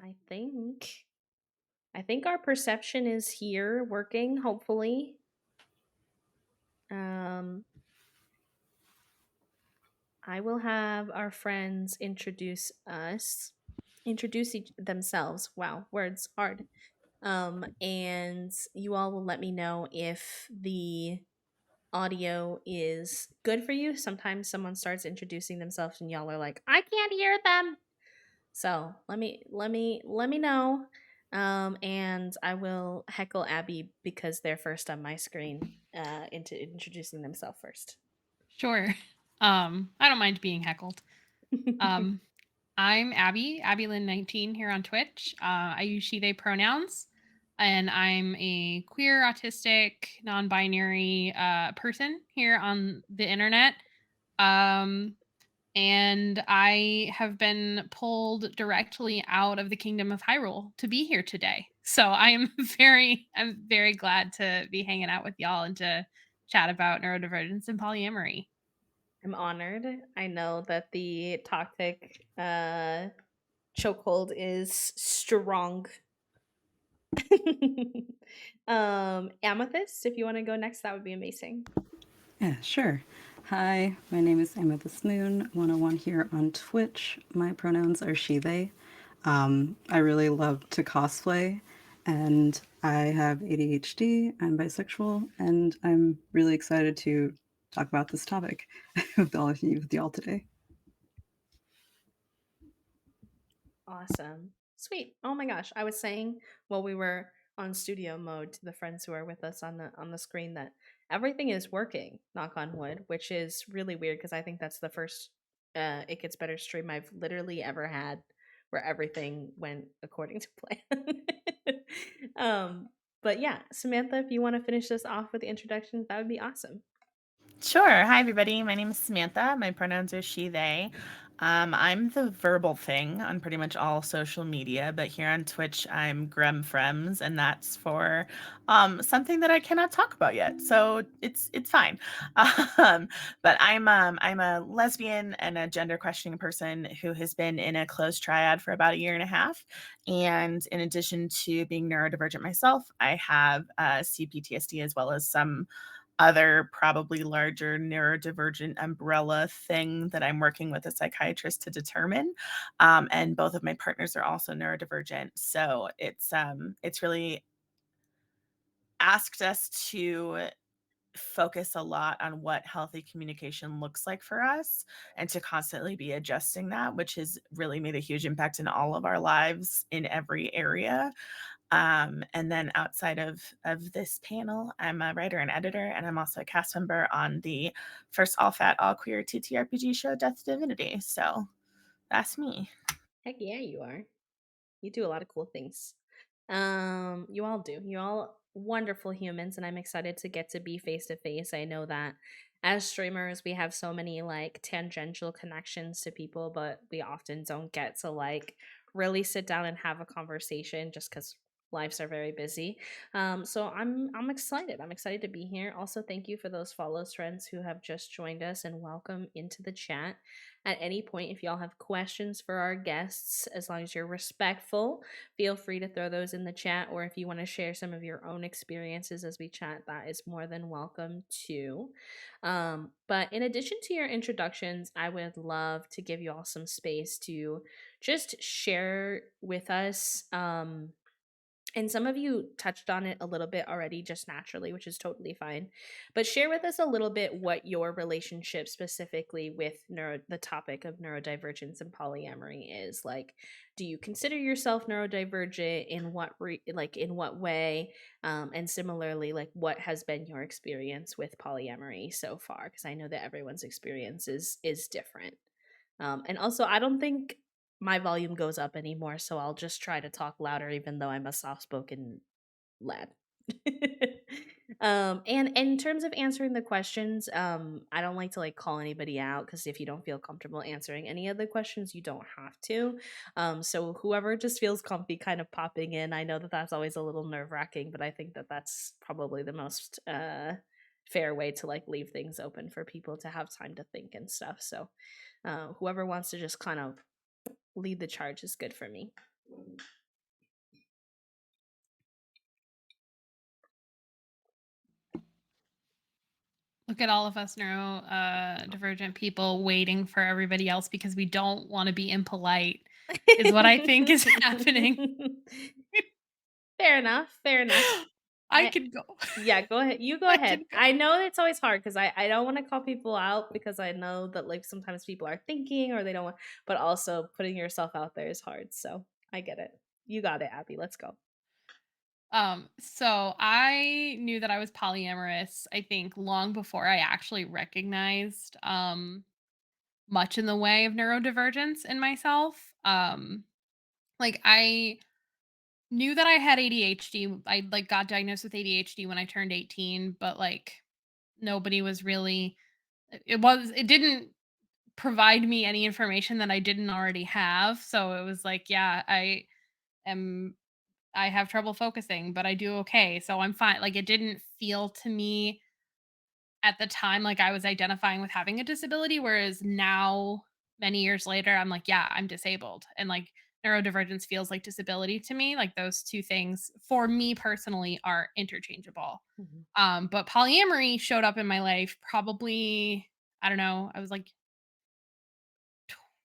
I think. I think our perception is here working, hopefully. Um, I will have our friends introduce themselves. Wow, words hard. And you all will let me know if the audio is good for you. Sometimes someone starts introducing themselves and y'all are like, I can't hear them. So let me know. And I will heckle Abby because they're first on my screen, into introducing themselves first.
Sure. I don't mind being heckled. Um, I'm Abby Lynn 19 here on Twitch. I use she, they pronouns, and I'm a queer, autistic, non binary person here on the internet. Um, and I have been pulled directly out of the kingdom of Hyrule to be here today. So I'm very glad to be hanging out with y'all and to chat about neurodivergence and polyamory.
I'm honored. I know that the toxic chokehold is strong. Amethyst, if you want to go next, that would be amazing.
Yeah, sure. Hi, my name is Amethyst Moon 101 here on Twitch. My pronouns are she, they. I really love to cosplay, and I have ADHD. I'm bisexual, and I'm really excited to talk about this topic with y'all today.
Awesome. Sweet. Oh my gosh. I was saying while we were on studio mode to the friends who are with us on the screen that everything is working, knock on wood, which is really weird because I think that's the first It Gets Better stream I've literally ever had where everything went according to plan. um but yeah, Samantha, if you want to finish this off with the introduction, that would be awesome.
Sure. Hi, everybody. My name is Samantha. My pronouns are she, they. I'm the verbal thing on pretty much all social media, but here on Twitch, I'm Grem Frems, and that's for something that I cannot talk about yet. So it's fine. Um, but I'm a lesbian and a gender questioning person who has been in a closed triad for about a year and a half. And in addition to being neurodivergent myself, I have CPTSD as well as some other probably larger neurodivergent umbrella thing that I'm working with a psychiatrist to determine. And both of my partners are also neurodivergent. So it's really asked us to focus a lot on what healthy communication looks like for us and to constantly be adjusting that, which has really made a huge impact in all of our lives in every area. And then outside of this panel, I'm a writer and editor, and I'm also a cast member on the first all fat, all queer TTRPG show, Death Divinity. So that's me.
Heck yeah, you are. You do a lot of cool things. You all do. You all wonderful humans, and I'm excited to get to be face to face. I know that as streamers, we have so many like tangential connections to people, but we often don't get to like really sit down and have a conversation just because lives are very busy. So I'm excited. I'm excited to be here. Also, thank you for those follows friends who have just joined us, and welcome into the chat. At any point, if y'all have questions for our guests, as long as you're respectful, feel free to throw those in the chat. Or if you want to share some of your own experiences as we chat, that is more than welcome too. But in addition to your introductions, I would love to give you all some space to just share with us. And some of you touched on it a little bit already, just naturally, which is totally fine. But share with us a little bit what your relationship specifically with the topic of neurodivergence and polyamory is. Like, do you consider yourself neurodivergent? In what in what way? And similarly, like, what has been your experience with polyamory so far? Because I know that everyone's experience is different. And also, I don't think my volume goes up anymore, so I'll just try to talk louder, even though I'm a soft spoken lad. And in terms of answering the questions, I don't like to like call anybody out because if you don't feel comfortable answering any of the questions, you don't have to. So whoever just feels comfy kind of popping in, I know that that's always a little nerve wracking, but I think that that's probably the most fair way to like leave things open for people to have time to think and stuff. So whoever wants to just kind of lead the charge is good for me.
Look at all of us neurodivergent people waiting for everybody else because we don't want to be impolite, is what I think is happening.
Fair enough. Fair enough.
I could go.
Yeah, go ahead. You go
I
ahead.
can go.
I know it's always hard because I don't want to call people out because I know that like sometimes people are thinking or they don't want, but also putting yourself out there is hard. So I get it. You got it, Abby. Let's go.
So I knew that I was polyamorous, I think, long before I actually recognized much in the way of neurodivergence in myself. Like I knew that I had ADHD. I like got diagnosed with ADHD when I turned 18, but like nobody was really it didn't provide me any information that I didn't already have. So it was like, yeah, am I have trouble focusing, but I do okay. So I'm fine. Like it didn't feel to me at the time like I was identifying with having a disability, whereas now, many years later, I'm like, yeah, I'm disabled. And like neurodivergence feels like disability to me. Like those two things for me personally are interchangeable.
Mhm.
But polyamory showed up in my life probably, I don't know, I was like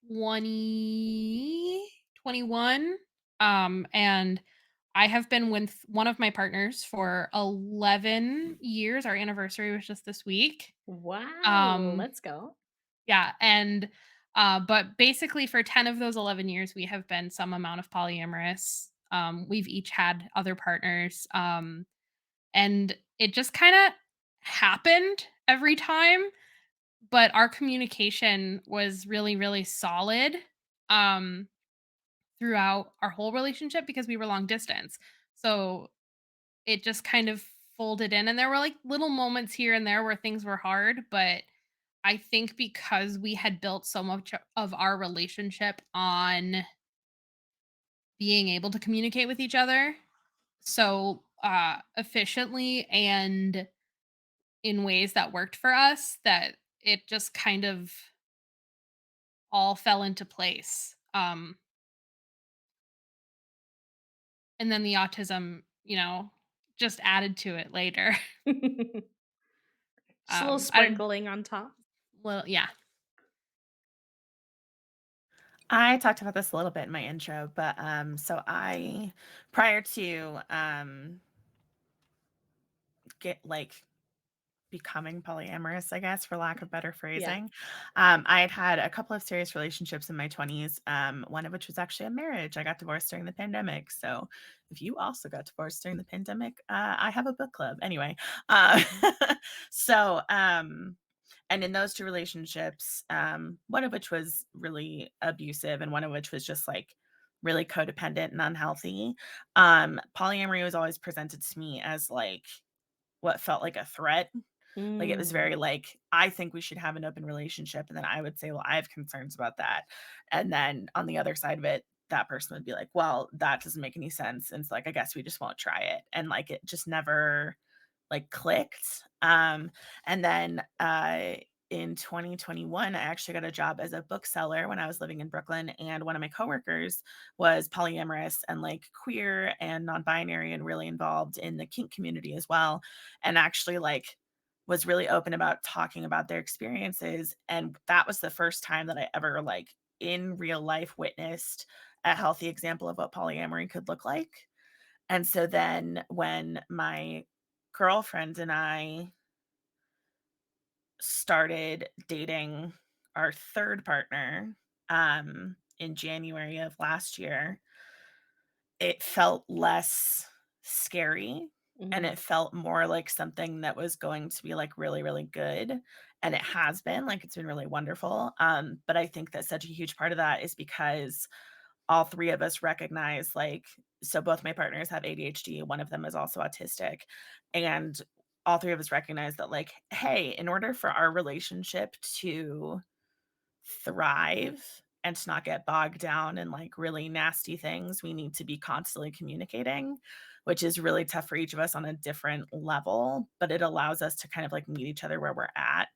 20, 21. And I have been with one of my partners for 11 years. Our anniversary was just this week.
Wow.
Um,
Let's go.
yeah, and but basically for 10 of those 11 years we have been some amount of polyamorous. We've each had other partners. And it just kind of happened every time, but our communication was really really solid um throughout our whole relationship because we were long distance. So it just kind of folded in, and there were like little moments here and there where things were hard, but I think because we had built so much of our relationship on being able to communicate with each other so efficiently and in ways that worked for us, that it just kind of all fell into place. And then the autism, just added to it later.
Just a little
I don't
sprinkling on top.
well, yeah.
I talked about this a little bit in my intro, but so I prior to get like becoming polyamorous, I guess, for lack of better
Yeah.
phrasing. I had a couple of serious relationships in my 20s, one of which was actually a marriage. I got divorced during the pandemic. So if you also got divorced during the pandemic, I have a book club. Anyway, uh, so, and in those two relationships, one of which was really abusive and one of which was just like really codependent and unhealthy. Polyamory was always presented to me as like what felt like a threat. Like, it was
Mm.
very like, "I think we should have an open relationship," and then I would say, "Well, I have concerns about that." And then on the other side of it, that person would be like, "Well, that doesn't make any sense." And it's like, "I guess we just won't try it." And, like, it just never, like, clicked. And then, in 2021, I actually got a job as a bookseller when I was living in Brooklyn, and one of my coworkers was polyamorous and, like, queer and non-binary and really involved in the kink community as well, and actually, like, was really open about talking about their experiences, and that was the first time that I ever, like, in real life witnessed a healthy example of what polyamory could look like. And so then when my girlfriend and I started dating our third partner, in January of last year, it felt less scary, and
Mhm.
it felt more like something that was going to be, like, really, really good, and it has been, like, it's been really wonderful, but I think that such a huge part of that is because all 3 of us recognize, like, so both my partners have ADHD, one of them is also autistic, and all 3 of us recognize that, like, "Hey, in order for our relationship to thrive and to not get bogged down in, like, really nasty things, we need to be constantly communicating." which is really tough for each of us on a different level, but it allows us to kind of like meet each other where we're at.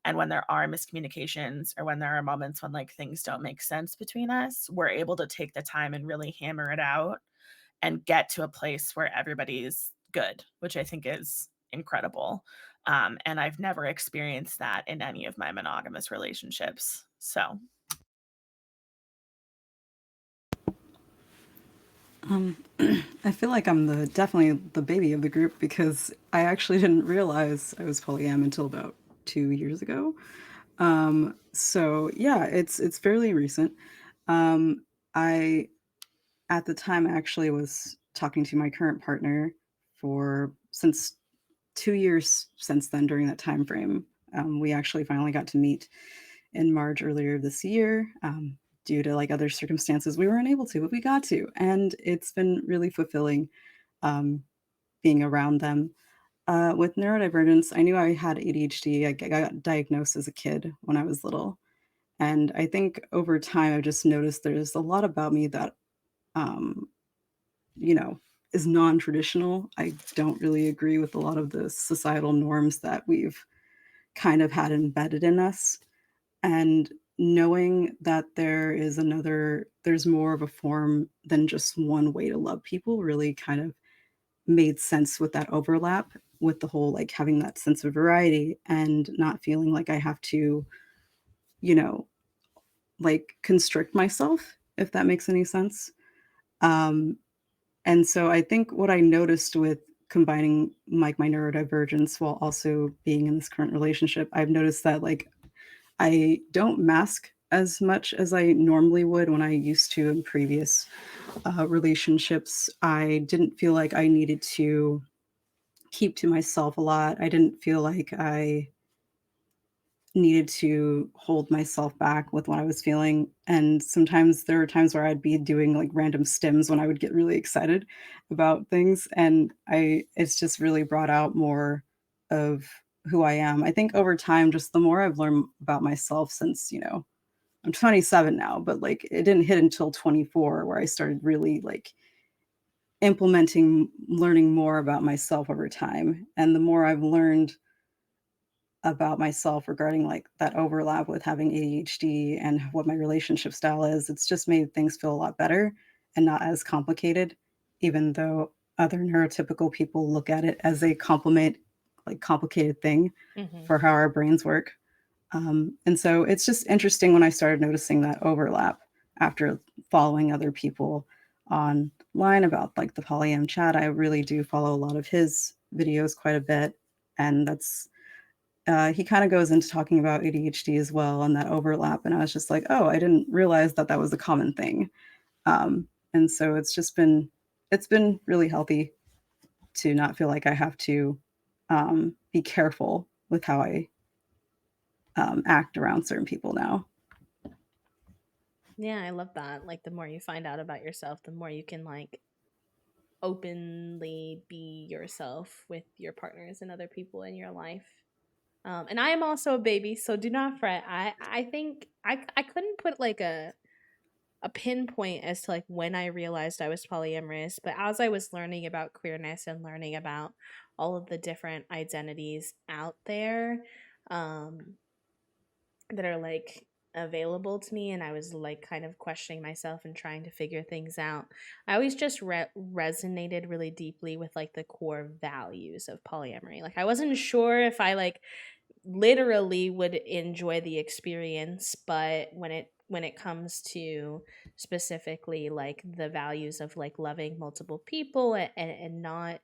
And when there are miscommunications or when there are moments when like things don't make sense between us, we're able to take the time and really hammer it out and get to a place where everybody's good, which I think is incredible. And I've never experienced that in any of my monogamous relationships. So,
I feel like I'm definitely the baby of the group because I actually didn't realize I was polyam until about 2 years ago. So yeah, it's fairly recent. I at the time actually was talking to my current partner for since 2 years since then. During that time frame, we actually finally got to meet in March earlier this year. Due to like other circumstances, we weren't able to, but we got to, and it's been really fulfilling um, being around them. With neurodivergence, I knew I had ADHD. I got diagnosed as a kid when I was little, and I think over time I've just noticed there's a lot about me that um, you know, is non-traditional. I don't really agree with a lot of the societal norms that we've kind of had embedded in us. And knowing that there's more of a form than just one way to love people really kind of made sense with that overlap with the whole like having that sense of variety and not feeling like I have to, you know, like constrict myself, if that makes any sense. Um, And so I think what I noticed with combining like my neurodivergence while also being in this current relationship, I've noticed that like I don't mask as much as I normally would when I used to in previous relationships. I didn't feel like I needed to keep to myself a lot. I didn't feel like I needed to hold myself back with what I was feeling. And sometimes there were times where I'd be doing like random stims when I would get really excited about things. And it's just really brought out more of who I am. I think over time, just the more I've learned about myself since, I'm 27 now, but like it didn't hit until 24 where I started really like implementing, learning more about myself over time. And the more I've learned about myself regarding like that overlap with having ADHD and what my relationship style is, it's just made things feel a lot better and not as complicated, even though other neurotypical people look at it as a complicated thing
Mm-hmm.
for how our brains work. And so it's just interesting when I started noticing that overlap after following other people online about like the polyam chat. I really do follow a lot of his videos quite a bit, and he kind of goes into talking about ADHD as well and that overlap. And I was just like, oh, I didn't realize that that was a common thing. And so it's been really healthy to not feel like I have to be careful with how I act around certain people now.
Yeah, I love that. Like the more you find out about yourself, the more you can like openly be yourself with your partners and other people in your life. And I am also a baby, so do not fret. I think I couldn't put like a pinpoint as to like when I realized I was polyamorous, but as I was learning about queerness and learning about all of the different identities out there, um, that are like available to me, and I was like kind of questioning myself and trying to figure things out, I always just resonated really deeply with like the core values of polyamory. Like I wasn't sure if I like literally would enjoy the experience, but when it comes to specifically like the values of like loving multiple people and not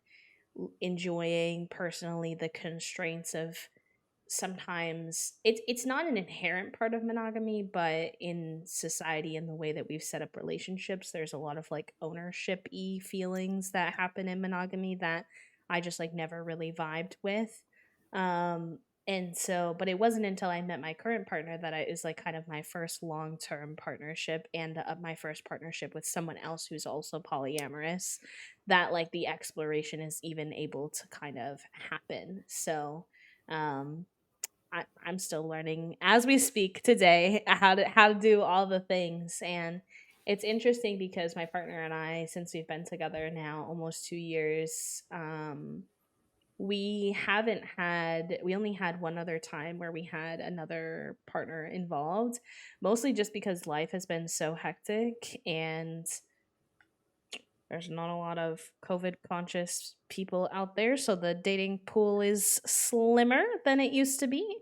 enjoying personally the constraints of sometimes it's not an inherent part of monogamy, but in society and the way that we've set up relationships, there's a lot of like ownership-y feelings that happen in monogamy that I just like never really vibed with. um and so, but it wasn't until I met my current partner that I is like kind of my first long-term partnership, and my first partnership with someone else who's also polyamorous, that like the exploration is even able to kind of happen. So um I'm still learning as we speak today how to do all the things, and It's interesting because my partner and I, since we've been together now almost 2 years, we only had one other time where we had another partner involved, mostly just because life has been so hectic and there's not a lot of COVID conscious people out there, so the dating pool is slimmer than it used to be.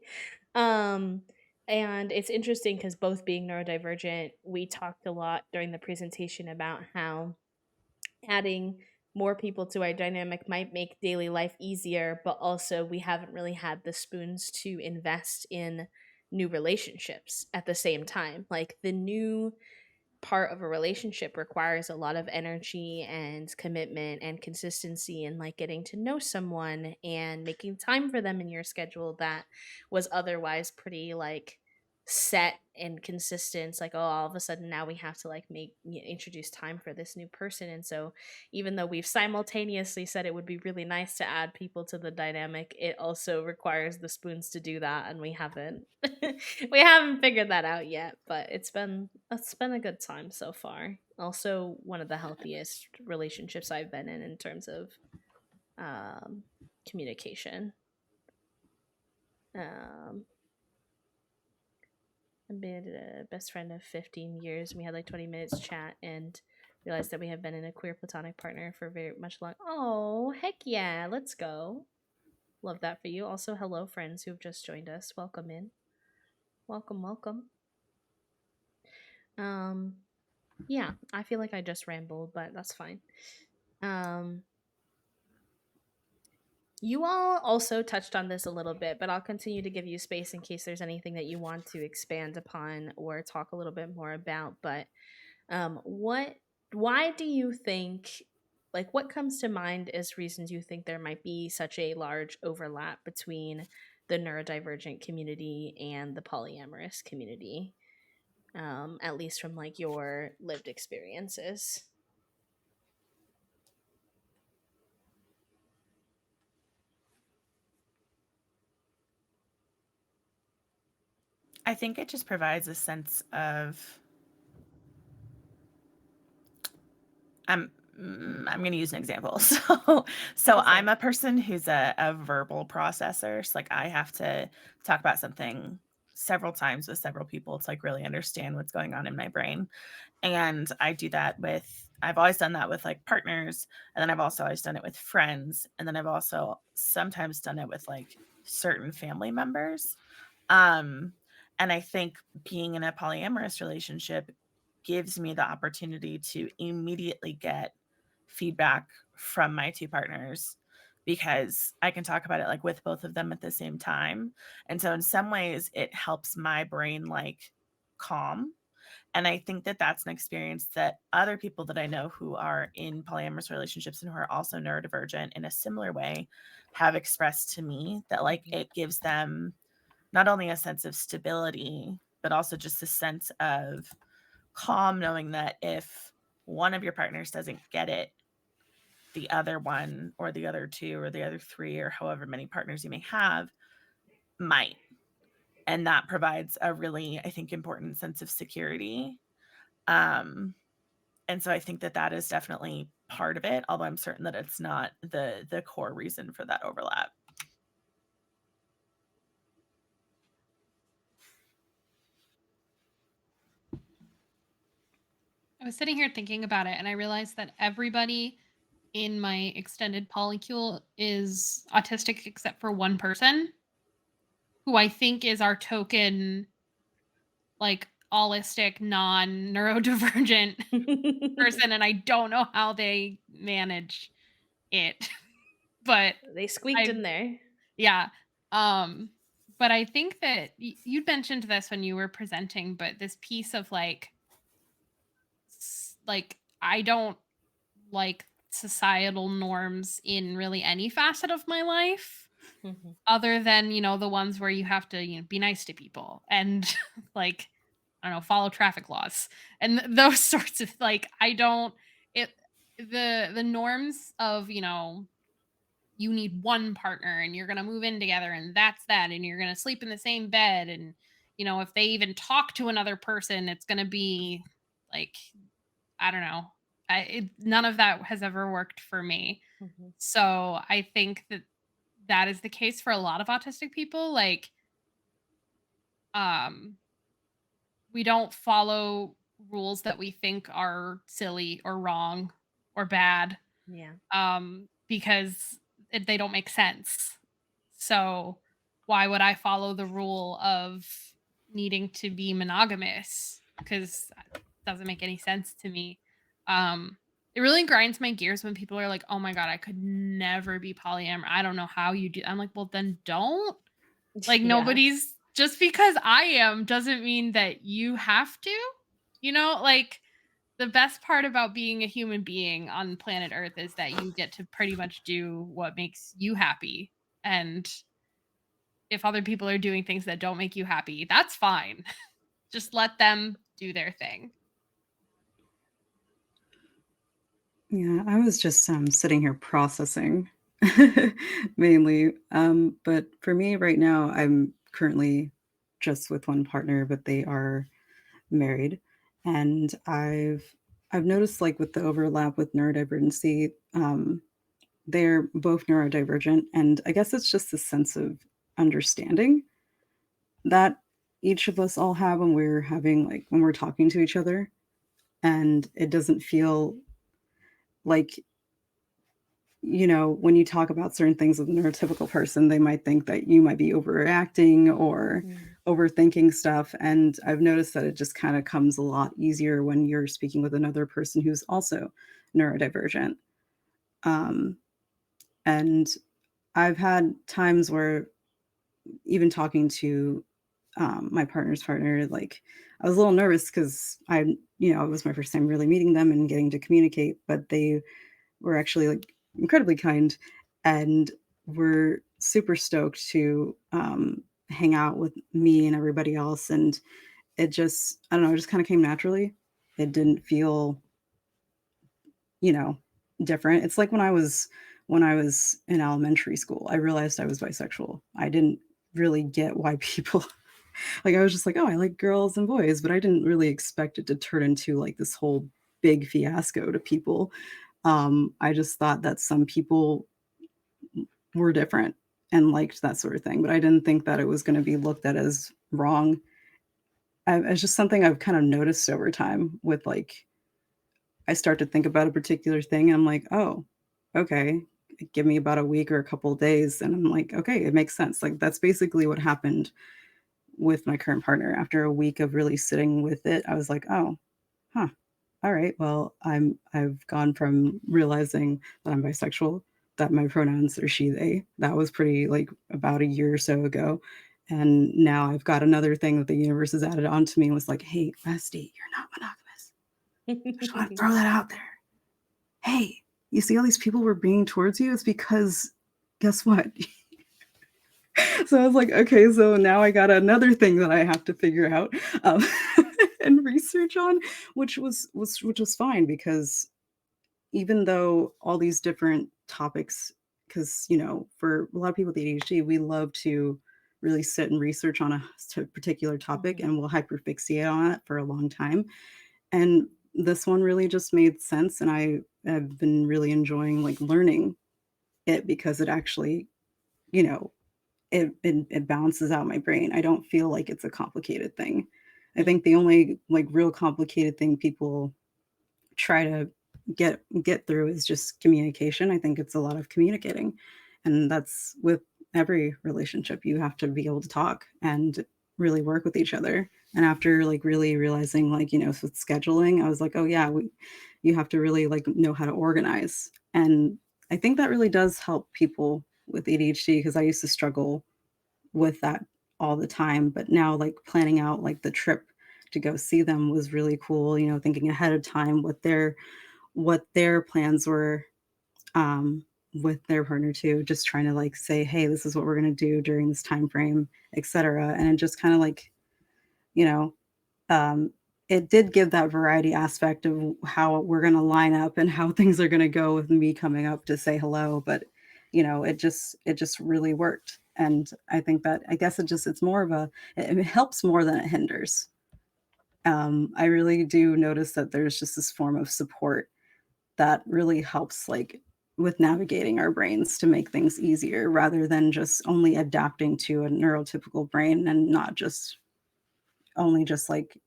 Um, and it's interesting because both being neurodivergent, we talked a lot during the presentation about how adding more people to our dynamic might make daily life easier, but also we haven't really had the spoons to invest in new relationships at the same time. Like the new part of a relationship requires a lot of energy and commitment and consistency and like getting to know someone and making time for them in your schedule that was otherwise pretty like set and consistent. It's like, oh, all of a sudden now we have to like introduce time for this new person. And so even though we've simultaneously said it would be really nice to add people to the dynamic, it also requires the spoons to do that, and we haven't we haven't figured that out yet, but it's been a good time so far. Also one of the healthiest relationships I've been in terms of communication. I've been a best friend of 15 years. We had like 20 minutes chat and realized that we have been in a queer platonic partner for very much long. Oh, heck yeah, let's go. Love that for you. Also, hello, friends who have just joined us. Welcome in. Welcome, welcome. Yeah, I feel like I just rambled, but that's fine. You all also touched on this a little bit, but I'll continue to give you space in case there's anything that you want to expand upon or talk a little bit more about. But why do you think, like, what comes to mind as reasons you think there might be such a large overlap between the neurodivergent community and the polyamorous community, at least from like your lived experiences?
I think it just provides a sense of I'm going to use an example. So I'm a person who's a verbal processor. So like I have to talk about something several times with several people to like really understand what's going on in my brain. And I do that I've always done that with like partners. And then I've also always done it with friends. And then I've also sometimes done it with like certain family members. And I think being in a polyamorous relationship gives me the opportunity to immediately get feedback from my two partners because I can talk about it like with both of them at the same time. And so in some ways it helps my brain like calm. And I think that that's an experience that other people that I know who are in polyamorous relationships and who are also neurodivergent in a similar way have expressed to me that like it gives them not only a sense of stability, but also just a sense of calm, knowing that if one of your partners doesn't get it, the other one or the other two or the other three or however many partners you may have might. And that provides a really, I think, important sense of security. And so I think that that is definitely part of it, although I'm certain that it's not the core reason for that overlap.
I was sitting here thinking about it and I realized that everybody in my extended polycule is autistic except for one person who I think is our token, like, allistic, non-neurodivergent person, and I don't know how they manage it. But
They squeaked in there.
yeah. But I think that you'd mentioned this when you were presenting, but this piece of like, like I don't like societal norms in really any facet of my life other than, the ones where you have to, be nice to people and like, I don't know, follow traffic laws and those sorts of like, I don't, it, the norms of, you need one partner and you're going to move in together and that's that. And you're going to sleep in the same bed. And, if they even talk to another person, it's going to be like I don't know. None of that has ever worked for me.
Mhm.
So I think that that is the case for a lot of autistic people. Like, um, we don't follow rules that we think are silly or wrong or bad,
Yeah.
because they don't make sense. So why would I follow the rule of needing to be monogamous? Because it doesn't make any sense to me. Um, it really grinds my gears when people are like, "Oh my god, I could never be polyamorous. I don't know how you do." I'm like, "Well, then don't." Like,
Yeah.
nobody's just because I am doesn't mean that you have to. Like, the best part about being a human being on planet Earth is that you get to pretty much do what makes you happy. And if other people are doing things that don't make you happy, that's fine. Just let them do their thing.
Yeah, I was just sitting here processing mainly. But for me right now, I'm currently just with one partner, but they are married. And I've noticed like with the overlap with neurodivergency, they're both neurodivergent. And I guess it's just a sense of understanding that each of us all have when we're having like when we're talking to each other. And it doesn't feel like when you talk about certain things with a neurotypical person, they might think that you might be overreacting or
Mhm.
overthinking stuff. And I've noticed that it just kind of comes a lot easier when you're speaking with another person who's also neurodivergent. Um, and I've had times where even talking to my partner's partner, like I was a little nervous because it was my first time really meeting them and getting to communicate, but they were actually like incredibly kind and were super stoked to hang out with me and everybody else. And it just, I don't know, it just kind of came naturally. It didn't feel, you know, different. It's like when I was in elementary school, I realized I was bisexual. I didn't really get why people like I was just like, oh, I like girls and boys, but I didn't really expect it to turn into like this whole big fiasco to people. I just thought that some people were different and liked that sort of thing, but I didn't think that it was going to be looked at as wrong. It's just something I've kind of noticed over time with like, I start to think about a particular thing and I'm like, oh, okay, give me about a week or a couple of days. And I'm like, okay, it makes sense. Like, that's basically what happened with my current partner. After a week of really sitting with it, I was like, oh, huh. All right. Well, I've gone from realizing that I'm bisexual, that my pronouns are she, they. That was pretty like about a year or so ago. And now I've got another thing that the universe has added on to me and was like, hey, bestie, you're not monogamous. I just want to throw that out there. Hey, you see all these people were bringing towards you? It's because guess what? So I was like, okay, so now I got another thing that I have to figure out and research on, which was fine because even though all these different topics, because for a lot of people with ADHD, we love to really sit and research on a particular topic,
Mhm.
and we'll hyperfixate on it for a long time. And this one really just made sense, and I have been really enjoying like learning it because it actually, you know, it balances out my brain. I don't feel like it's a complicated thing. I
Mm.
think the only like real complicated thing people try to get through is just communication. I think it's a lot of communicating. And that's with every relationship. You have to be able to talk and really work with each other. And after like really realizing like, with scheduling, I was like, oh yeah, you have to really like know how to organize. And I think that really does help people with ADHD because I used to struggle with that all the time. But now, like planning out like the trip to go see them was really cool. Thinking ahead of time what their plans were um, with their partner too. Just trying to like say, hey, this is what we're gonna do during this time frame, etc. And it just kind of like you know um, it did give that variety aspect of how we're going to line up and how things are going to go with me coming up to say hello. But it just really worked. And I think that I guess it's more of it helps more than it hinders. I really do notice that there's just this form of support that really helps, like, with navigating our brains to make things easier rather than just only adapting to a neurotypical brain and not just only just like,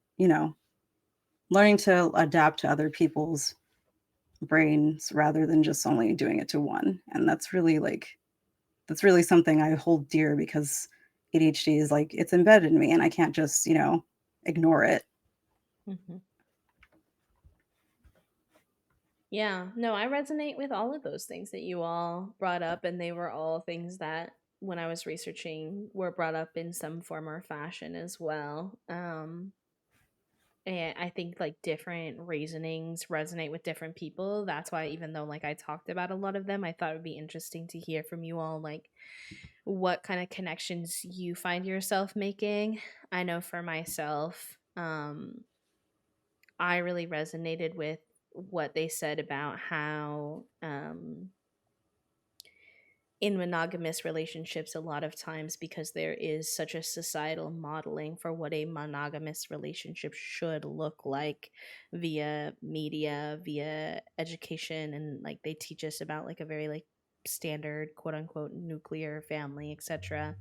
learning to adapt to other people's brains rather than just only doing it to one. And that's really something I hold dear because ADHD is like it's embedded in me and I can't just, ignore it.
Mm-hmm. Yeah, no, I resonate with all of those things that you all brought up, and they were all things that when I was researching were brought up in some form or fashion as well. And I think like different reasonings resonate with different people. That's why even though like I talked about a lot of them, I thought it would be interesting to hear from you all like what kind of connections you find yourself making. I know for myself, I really resonated with what they said about how in monogamous relationships, a lot of times because there is such a societal modeling for what a monogamous relationship should look like via media, via education, and like they teach us about like a very like standard quote unquote nuclear family, etc.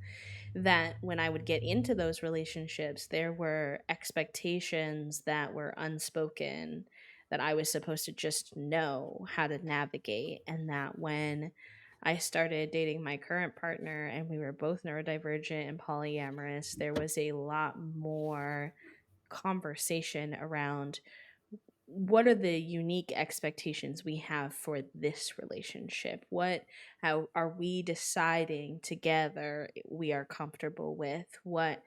That when I would get into those relationships, there were expectations that were unspoken that I was supposed to just know how to navigate. And that when I started dating my current partner and we were both neurodivergent and polyamorous, there was a lot more conversation around what are the unique expectations we have for this relationship? How are we deciding together we are comfortable with? What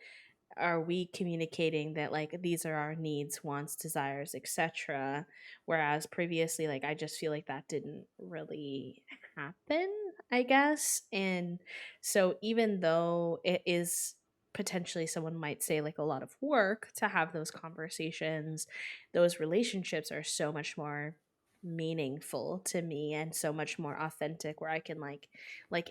are we communicating that like these are our needs, wants, desires, etc. Whereas previously like I just feel like that didn't really happen, I guess. And so even though it is potentially someone might say like a lot of work to have those conversations, those relationships are so much more meaningful to me and so much more authentic where I can like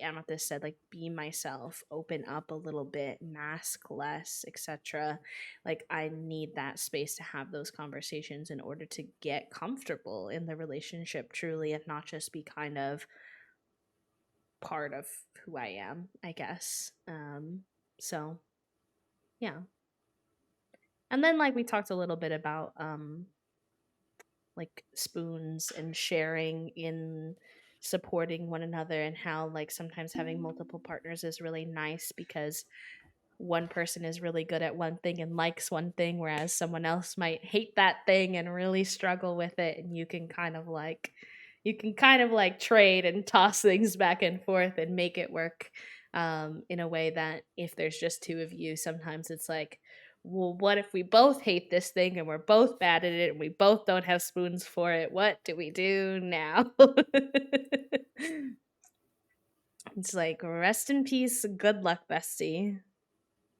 Amethyst said, like be myself, open up a little bit, mask less, etc. Like I need that space to have those conversations in order to get comfortable in the relationship truly and not just be kind of part of who I am, I guess. So yeah. And then like we talked a little bit about like spoons and sharing in supporting one another and how like sometimes having multiple partners is really nice because one person is really good at one thing and likes one thing whereas someone else might hate that thing and really struggle with it, and you can kind of like trade and toss things back and forth and make it work in a way that if there's just two of you, sometimes it's like, well, what if we both hate this thing and we're both bad at it and we both don't have spoons for it? What do we do now? It's like, rest in peace, good luck, bestie.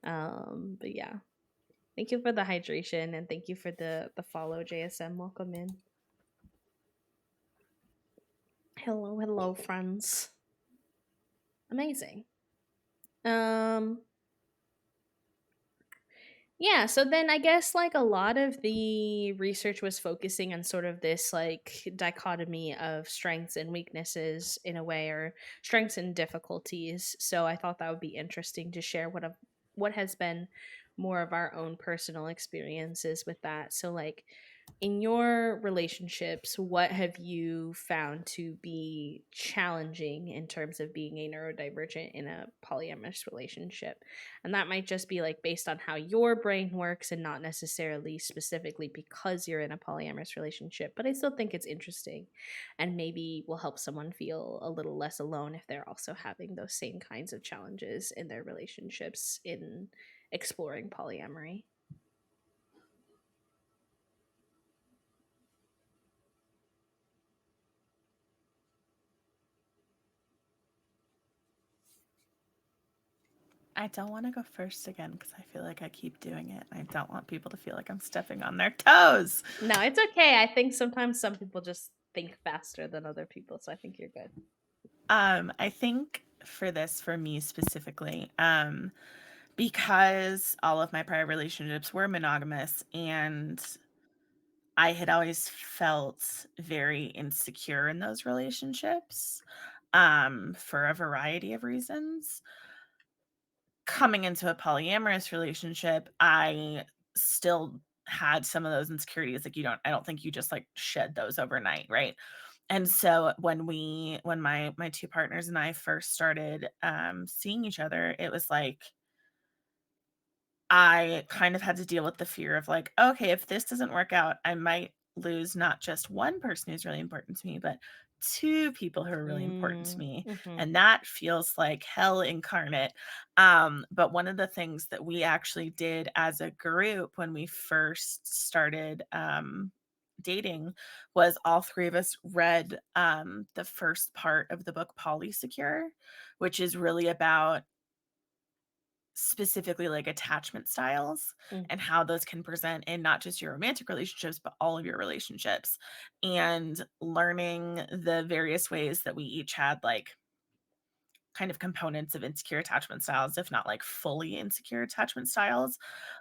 But yeah, thank you for the hydration and thank you for the follow, JSM. Welcome in. Hello, hello, friends. Amazing. Um, Yeah, so then I guess like a lot of the research was focusing on sort of this like dichotomy of strengths and weaknesses in a way, or strengths and difficulties. So I thought that would be interesting to share what has been more of our own personal experiences with that. So like in your relationships, what have you found to be challenging in terms of being a neurodivergent in a polyamorous relationship? And that might just be like based on how your brain works and not necessarily specifically because you're in a polyamorous relationship. But I still think it's interesting and maybe will help someone feel a little less alone if they're also having those same kinds of challenges in their relationships in exploring polyamory.
I don't want to go first again because I feel like I keep doing it. I don't want people to feel like I'm stepping on their toes.
No, it's okay. I think sometimes some people just think faster than other people, so I think you're good.
I think for this, for me specifically, because all of my prior relationships were monogamous and I had always felt very insecure in those relationships, for a variety of reasons. Coming into a polyamorous relationship, I still had some of those insecurities. Like I don't think you just like shed those overnight, right? And so when my two partners and I first started seeing each other, it was like I kind of had to deal with the fear of like, okay, if this doesn't work out, I might lose not just one person who's really important to me, but two people who are really important to me.
Mm-hmm.
And that feels like hell incarnate. But one of the things that we actually did as a group when we first started dating was all three of us read the first part of the book Polysecure, which is really about specifically like attachment styles
Mm.
and how those can present in not just your romantic relationships but all of your relationships, and learning the various ways that we each had like kind of components of insecure attachment styles, if not like fully insecure attachment styles,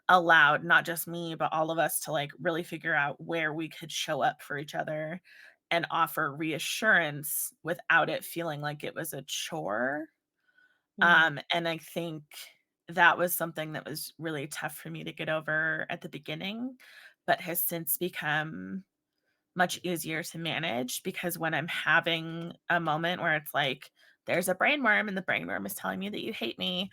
allowed not just me but all of us to like really figure out where we could show up for each other and offer reassurance without it feeling like it was a chore.
Mm.
And I think that was something that was really tough for me to get over at the beginning, but has since become much easier to manage, because when I'm having a moment where it's like there's a brain worm and the brain worm is telling me that you hate me,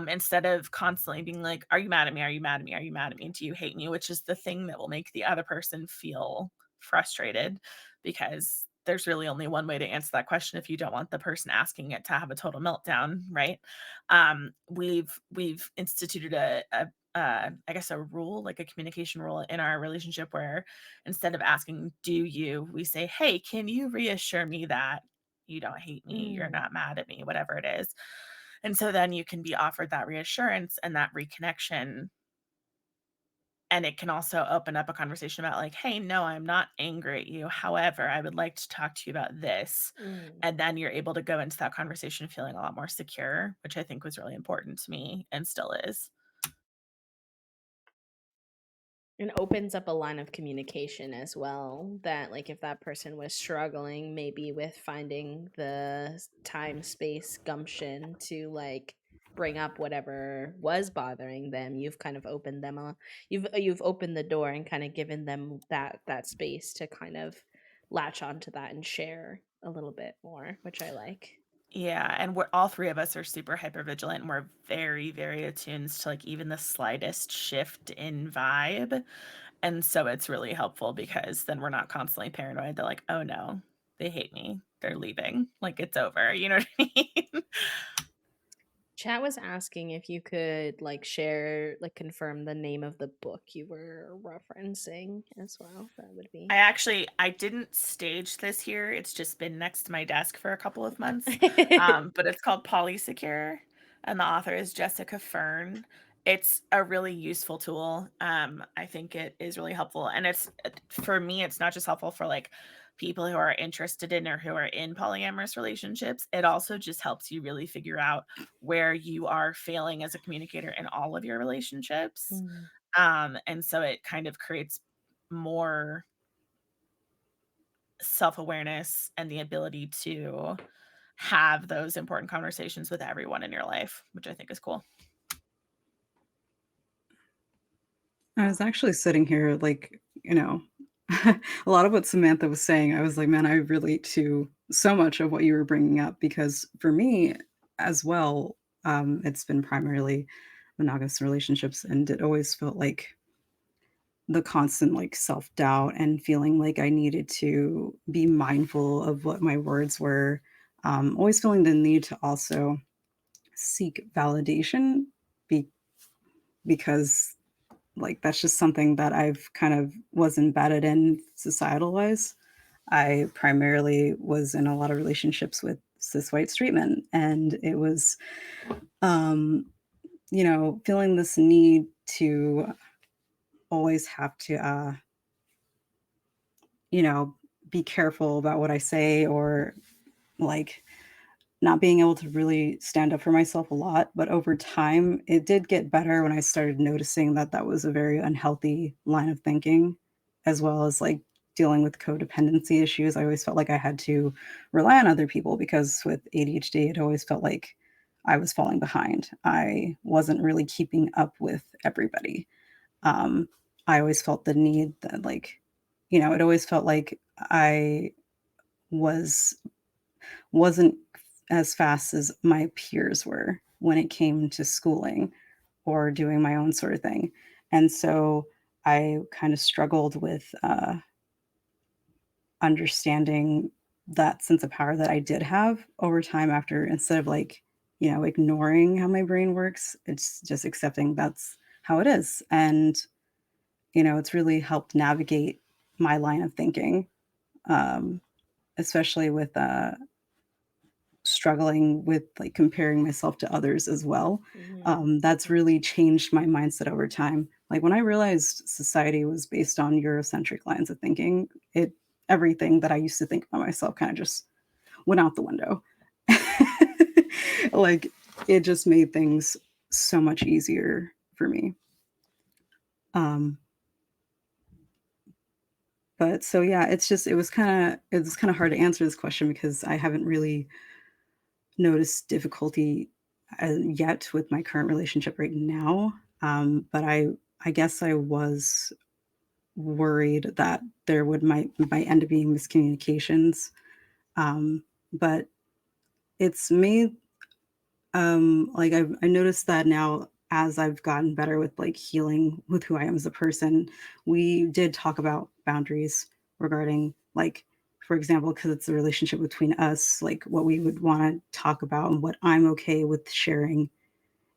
instead of constantly being like, are you mad at me? Are you mad at me? Are you mad at me? Do you hate me? Which is the thing that will make the other person feel frustrated, because there's really only one way to answer that question if you don't want the person asking it to have a total meltdown, right? We've instituted I guess a rule, like a communication rule in our relationship, where instead of asking, do you, we say, hey, can you reassure me that you don't hate me, you're
Mm.
not mad at me, whatever it is. And so then you can be offered that reassurance and that reconnection. And it can also open up a conversation about like, hey, no, I'm not angry at you. However, I would like to talk to you about this.
Mm.
And then you're able to go into that conversation feeling a lot more secure, which I think was really important to me and still is.
It opens up a line of communication as well, that like if that person was struggling maybe with finding the time, space, gumption to like bring up whatever was bothering them, you've kind of opened them a you've opened the door and kind of given them that space to kind of latch onto that and share a little bit more, which I like.
Yeah, and we're all three of us are super hyper vigilant, and we're very, very attuned to like even the slightest shift in vibe. And so it's really helpful because then we're not constantly paranoid that like, oh no, they hate me. They're leaving. Like it's over. You know what I mean?
Chat was asking if you could like share, like confirm the name of the book you were referencing as well. That would be.
I didn't stage this here. It's just been next to my desk for a couple of months. But it's called Polysecure, and the author is Jessica Fern. It's a really useful tool. I think it is really helpful, and it's for me. It's not just helpful for like people who are interested in or who are in polyamorous relationships. It also just helps you really figure out where you are failing as a communicator in all of your relationships.
Mm.
And so it kind of creates more self-awareness and the ability to have those important conversations with everyone in your life, which I think is cool.
I was actually sitting here, like, a lot of what Samantha was saying, I was like, man, I relate to so much of what you were bringing up because for me as well, it's been primarily monogamous relationships, and it always felt like the constant like self-doubt and feeling like I needed to be mindful of what my words were. Always feeling the need to also seek validation be- because like that's just something that I've kind of was embedded in societal wise. I primarily was in a lot of relationships with cis white straight men, and it was, um, feeling this need to always have to, you know, be careful about what I say or like not being able to really stand up for myself a lot. But over time, it did get better when I started noticing that that was a very unhealthy line of thinking, as well as like dealing with codependency issues. I always felt like I had to rely on other people because with ADHD, it always felt like I was falling behind. I wasn't really keeping up with everybody. Um, I always felt the need that, like, it always felt like I was wasn't as fast as my peers were when it came to schooling or doing my own sort of thing. And so I kind of struggled with understanding that sense of power that I did have over time after, instead of like, ignoring how my brain works, it's just accepting that's how it is. And, it's really helped navigate my line of thinking, um, especially with struggling with like comparing myself to others as well. That's really changed my mindset over time. Like when I realized society was based on Eurocentric lines of thinking, everything that I used to think about myself kind of just went out the window. Like it just made things so much easier for me. Um, but so yeah, it was kind of hard to answer this question because I haven't really noticed difficulty yet with my current relationship right now. But I guess I was worried that there might end up being miscommunications. But it's made like I noticed that now as I've gotten better with like healing with who I am as a person. We did talk about boundaries regarding like, for example, because it's a relationship between us, like what we would want to talk about and what I'm okay with sharing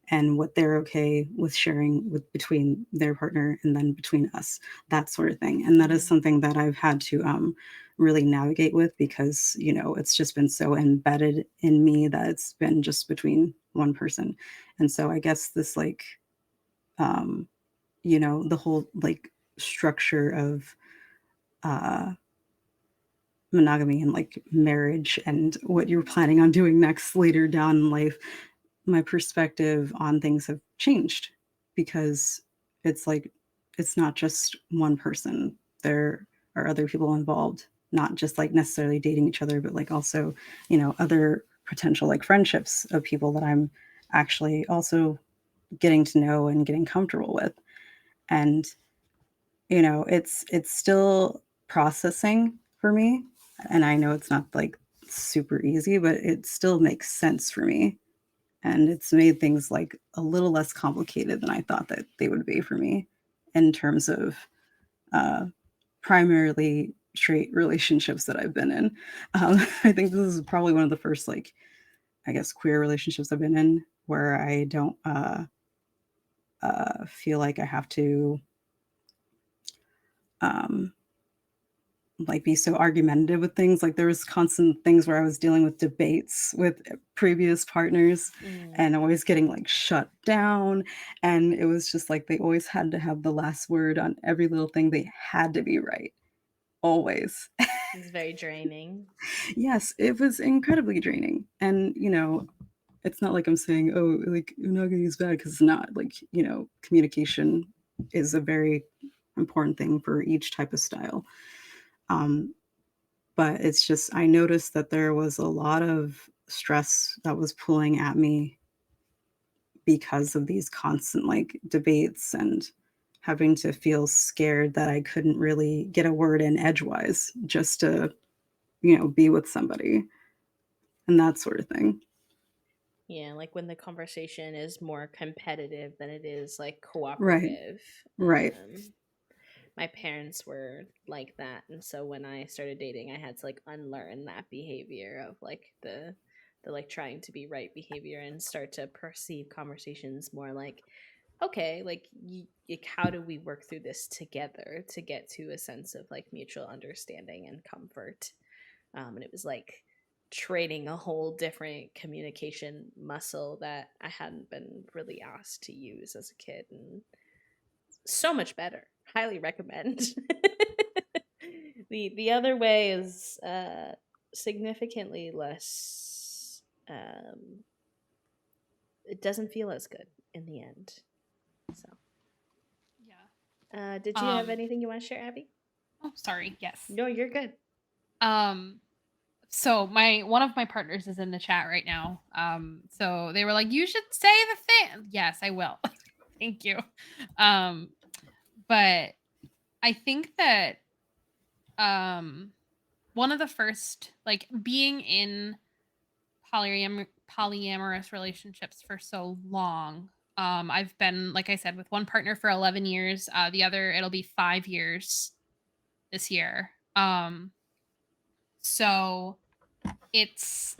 and what they're okay with sharing with between their partner and then between us, that sort of thing. And that is something that I've had to really navigate with because, it's just been so embedded in me that it's been just between one person. And so I guess this like, um, the whole like structure of uh, monogamy and like marriage and what you're planning on doing next later down in life, my perspective on things have changed because it's like it's not just one person. There are other people involved, not just like necessarily dating each other, but like also, other potential like friendships of people that I'm actually also getting to know and getting comfortable with. And it's still processing for me, and I know it's not like super easy, but it still makes sense for me, and it's made things like a little less complicated than I thought that they would be for me in terms of uh, primarily straight relationships that I've been in. I think this is probably one of the first like I guess queer relationships I've been in where I don't feel like I have to um, like be so argumentative with things. Like there was constant things where I was dealing with debates with previous partners and always getting like shut down. And it was just like they always had to have the last word on every little thing. They had to be right. Always.
It's very draining.
Yes, it was incredibly draining. And, it's not like I'm saying, oh, like monogamy is bad because it's not. Like, communication is a very important thing for each type of style. Um, but it's just I noticed that there was a lot of stress that was pulling at me because of these constant like debates and having to feel scared that I couldn't really get a word in edgewise just to, be with somebody and that sort of thing.
Yeah, like when the conversation is more competitive than it is like
Right.
cooperative.
Right.
My parents were like that, and so when I started dating, I had to like unlearn that behavior of like the like trying to be right behavior and start to perceive conversations more like, okay, like how do we work through this together to get to a sense of like mutual understanding and comfort. And it was like training a whole different communication muscle that I hadn't been really asked to use as a kid, and so much better. Highly recommend. The other way is significantly less it doesn't feel as good in the end. So,
Yeah.
did you have anything you want to share, Abby?
Oh, sorry. Yes.
No, you're good.
So one of my partners is in the chat right now. So they were like, "You should say the thing." Yes, I will. Thank you. But I think that one of the first, like, being in polyamorous relationships for so long. I've been, like I said, with one partner for 11 years. The other, it'll be 5 years this year. So it's,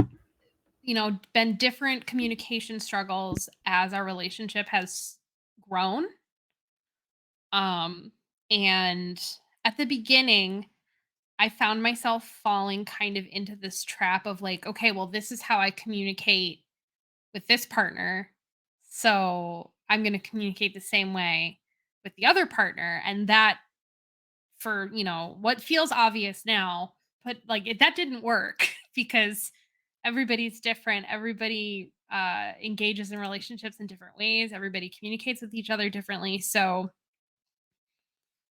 been different communication struggles as our relationship has grown. And at the beginning, I found myself falling kind of into this trap of like, okay, well, this is how I communicate with this partner. So I'm going to communicate the same way with the other partner. And that, for, what feels obvious now, but like that didn't work because everybody's different. Everybody engages in relationships in different ways. Everybody communicates with each other differently. So,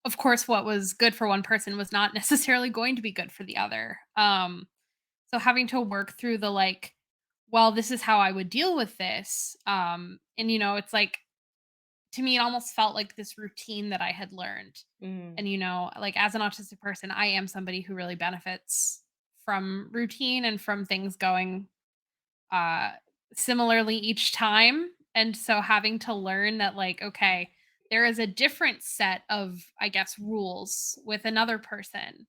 of course, what was good for one person was not necessarily going to be good for the other. So having to work through the like, well, this is how I would deal with this. And it's like, to me, it almost felt like this routine that I had learned.
Mm.
And like, as an autistic person, I am somebody who really benefits from routine and from things going uh similarly each time. And so having to learn that, like, okay, there is a different set of, I guess, rules with another person,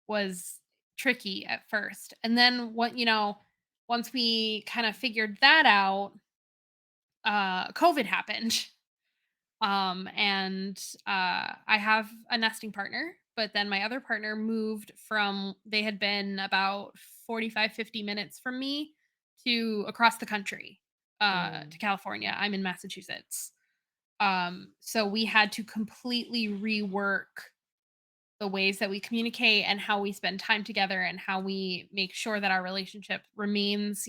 was tricky at first. And then once we kind of figured that out, COVID happened. And I have a nesting partner, but then my other partner moved from, they had been about 45, 50 minutes from me to across the country, to California. I'm in Massachusetts. So we had to completely rework the ways that we communicate and how we spend time together and how we make sure that our relationship remains,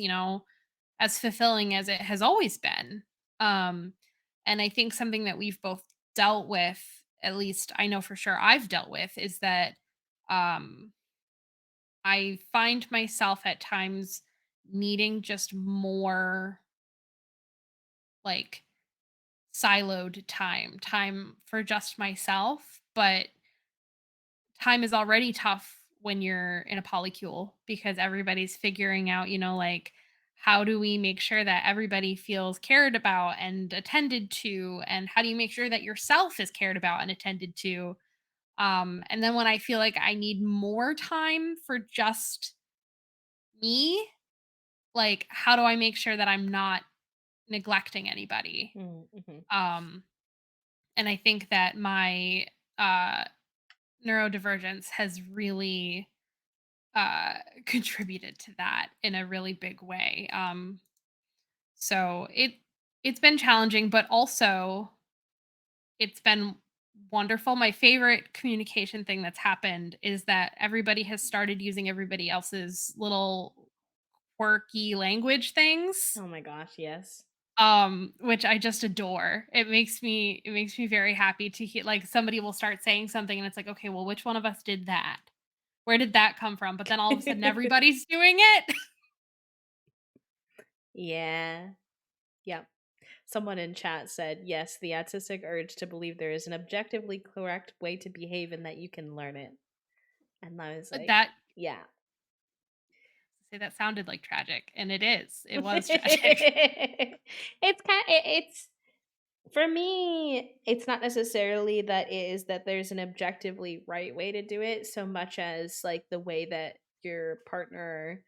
as fulfilling as it has always been. Um, and I think something that we've both dealt with, at least I know for sure I've dealt with, is that um, I find myself at times needing just more, like, siloed time for just myself. But time is already tough when you're in a polycule because everybody's figuring out, like, how do we make sure that everybody feels cared about and attended to, and how do you make sure that yourself is cared about and attended to. And then when I feel like I need more time for just me, like, how do I make sure that I'm not neglecting anybody?
Mm-hmm.
um and I think that my uh neurodivergence has really uh contributed to that in a really big way. So it's been challenging, but also it's been wonderful. My favorite communication thing that's happened is that everybody has started using everybody else's little quirky language things,
Oh my gosh, yes.
which I just adore. It makes me very happy to hear, like, somebody will start saying something and it's like, okay, well, which one of us did that? Where did that come from? But then all of a sudden everybody's doing it.
Yeah. Yep. Someone in chat said, yes, the autistic urge to believe there is an objectively correct way to behave and that you can learn it. And I was like,
That
yeah.
say that sounded like tragic, and it is. It was tragic.
It's for me, it's not necessarily that it is that there's an objectively right way to do it so much as like the way that your partner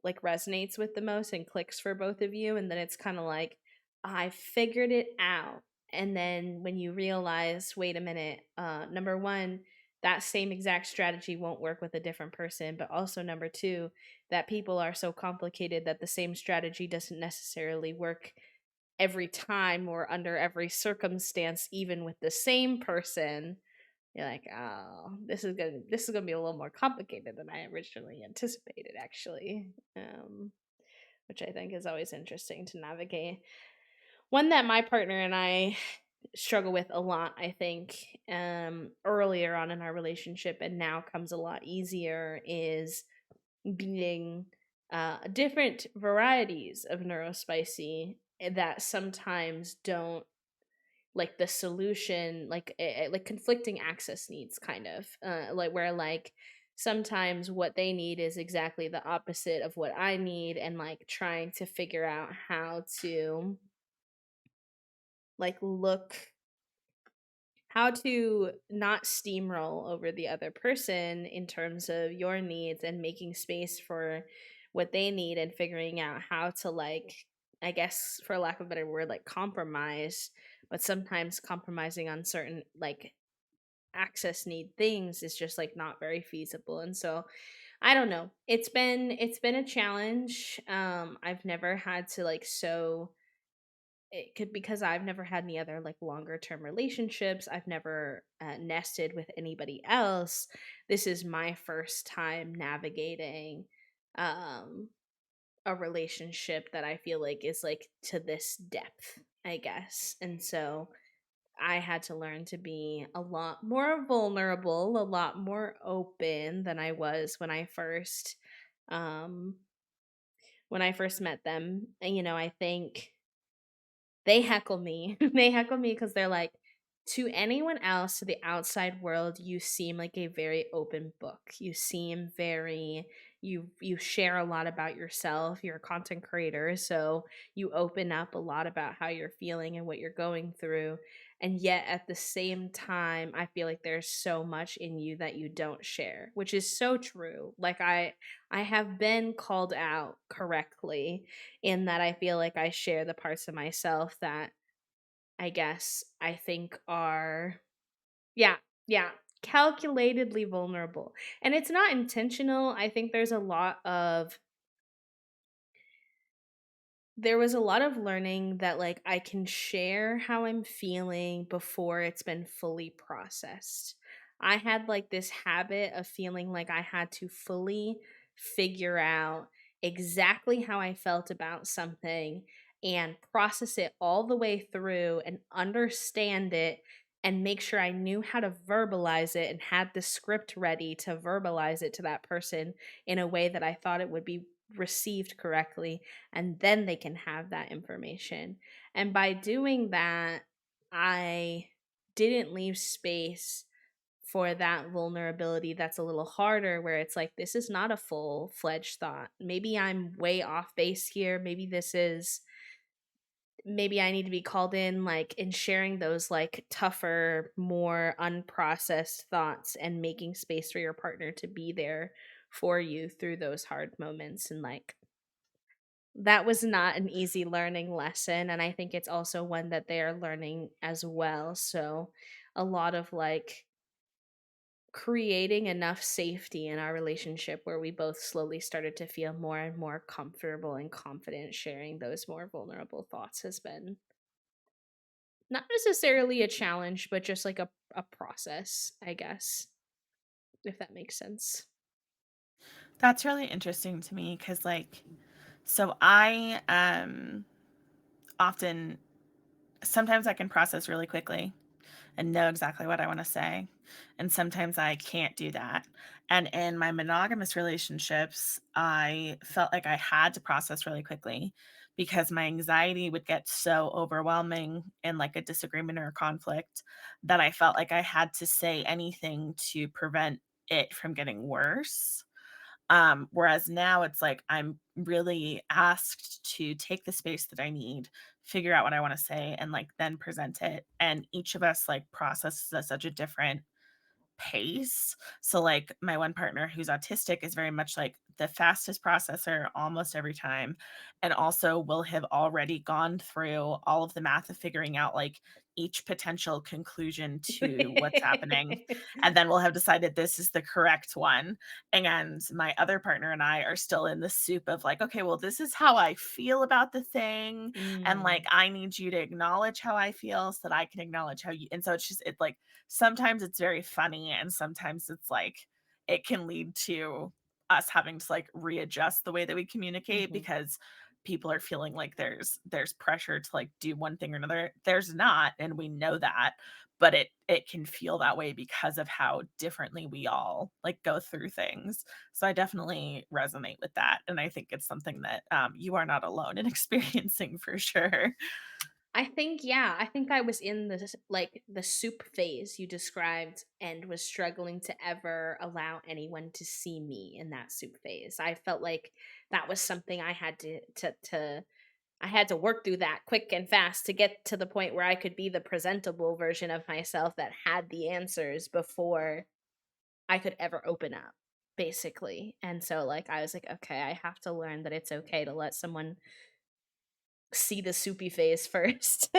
like resonates with the most and clicks for both of you, and then it's kind of like I figured it out. And then when you realize, wait a minute, number one, that same exact strategy won't work with a different person, but also number two, that people are so complicated that the same strategy doesn't necessarily work every time or under every circumstance, even with the same person. You're like, oh, this is gonna be a little more complicated than I originally anticipated, actually. which I think is always interesting to navigate. One that my partner and I struggle with a lot, I think, earlier on in our relationship and now comes a lot easier, is being different varieties of neurospicy that sometimes don't, like, the solution, like conflicting access needs, kind of like, where like sometimes what they need is exactly the opposite of what I need, and like trying to figure out how to like look how to not steamroll over the other person in terms of your needs, and making space for what they need, and figuring out how to, like, I guess for lack of a better word, like compromise. But sometimes compromising on certain like access need things is just like not very feasible. And so I don't know, it's been a challenge. I've never had to like so it could, because I've never had any other like longer term relationships. I've never nested with anybody else. This is my first time navigating um a relationship that I feel like is like to this depth, I guess. And so I had to learn to be a lot more vulnerable, a lot more open than I was um when I first met them. And I think they heckle me. They heckle me because they're like, to anyone else, to the outside world, you seem like a very open book. You seem very you share a lot about yourself. You're a content creator, so you open up a lot about how you're feeling and what you're going through. And yet at the same time, I feel like there's so much in you that you don't share, which is so true. Like I have been called out correctly in that I feel like I share the parts of myself that I guess I think are, yeah, yeah, calculatedly vulnerable. And it's not intentional. I think there was a lot of learning that like I can share how I'm feeling before it's been fully processed. I had like this habit of feeling like I had to fully figure out exactly how I felt about something and process it all the way through and understand it and make sure I knew how to verbalize it and had the script ready to verbalize it to that person in a way that I thought it would be received correctly, and then they can have that information. And by doing that, I didn't leave space for that vulnerability that's a little harder, where it's like, this is not a full fledged thought. Maybe I'm way off base here. Maybe I need to be called in, like, in sharing those like tougher, more unprocessed thoughts, and making space for your partner to be there for you through those hard moments. And like, that was not an easy learning lesson, and I think it's also one that they are learning as well. So a lot of like creating enough safety in our relationship where we both slowly started to feel more and more comfortable and confident sharing those more vulnerable thoughts has been not necessarily a challenge, but just like a process, I guess, if that makes sense.
That's really interesting to me because, like, so I often sometimes I can process really quickly and know exactly what I want to say. And sometimes I can't do that. And in my monogamous relationships, I felt like I had to process really quickly because my anxiety would get so overwhelming in like a disagreement or a conflict that I felt like I had to say anything to prevent it from getting worse. Whereas now it's like I'm really asked to take the space that I need, figure out what I want to say, and like then present it. And each of us like processes at such a different pace. So, like, my one partner who's autistic is very much like the fastest processor almost every time, and also will have already gone through all of the math of figuring out like each potential conclusion to what's happening. And then we'll have decided this is the correct one. And my other partner and I are still in the soup of like, okay, well, this is how I feel about the thing. And like,
Mm,
I need you to acknowledge how I feel so that I can acknowledge how you. And so it's just, it like, sometimes it's very funny and sometimes it's like it can lead to us having to like readjust the way that we communicate
mhm,
because people are feeling like there's pressure to like do one thing or another. There's not, and we know that, but it can feel that way because of how differently we all like go through things. So I definitely resonate with that, and I think it's something that you are not alone in experiencing for sure.
I think, yeah, I think I was in the soup phase you described and was struggling to ever allow anyone to see me in that soup phase. I felt like that was something I had to I had to work through that quick and fast to get to the point where I could be the presentable version of myself that had the answers before I could ever open up, basically. And so like I was like, okay, I have to learn that it's okay to let someone see the soupy face first.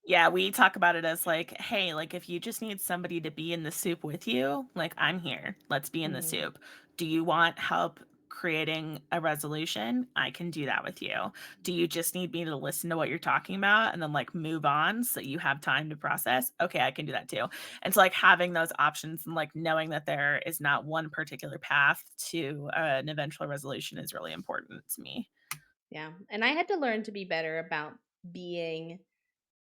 Yeah, we talk about it as like, "Hey, like, if you just need somebody to be in the soup with you, like, I'm here. Let's be in the
Mhm.
soup. Do you want help creating a resolution? I can do that with you. Do you just need me to listen to what you're talking about and then, like, move on so you have time to process? Okay, I can do that too." And so, like, having those options and, like, knowing that there is not one particular path to an eventual resolution is really important to me.
Yeah. And I had to learn to be better about being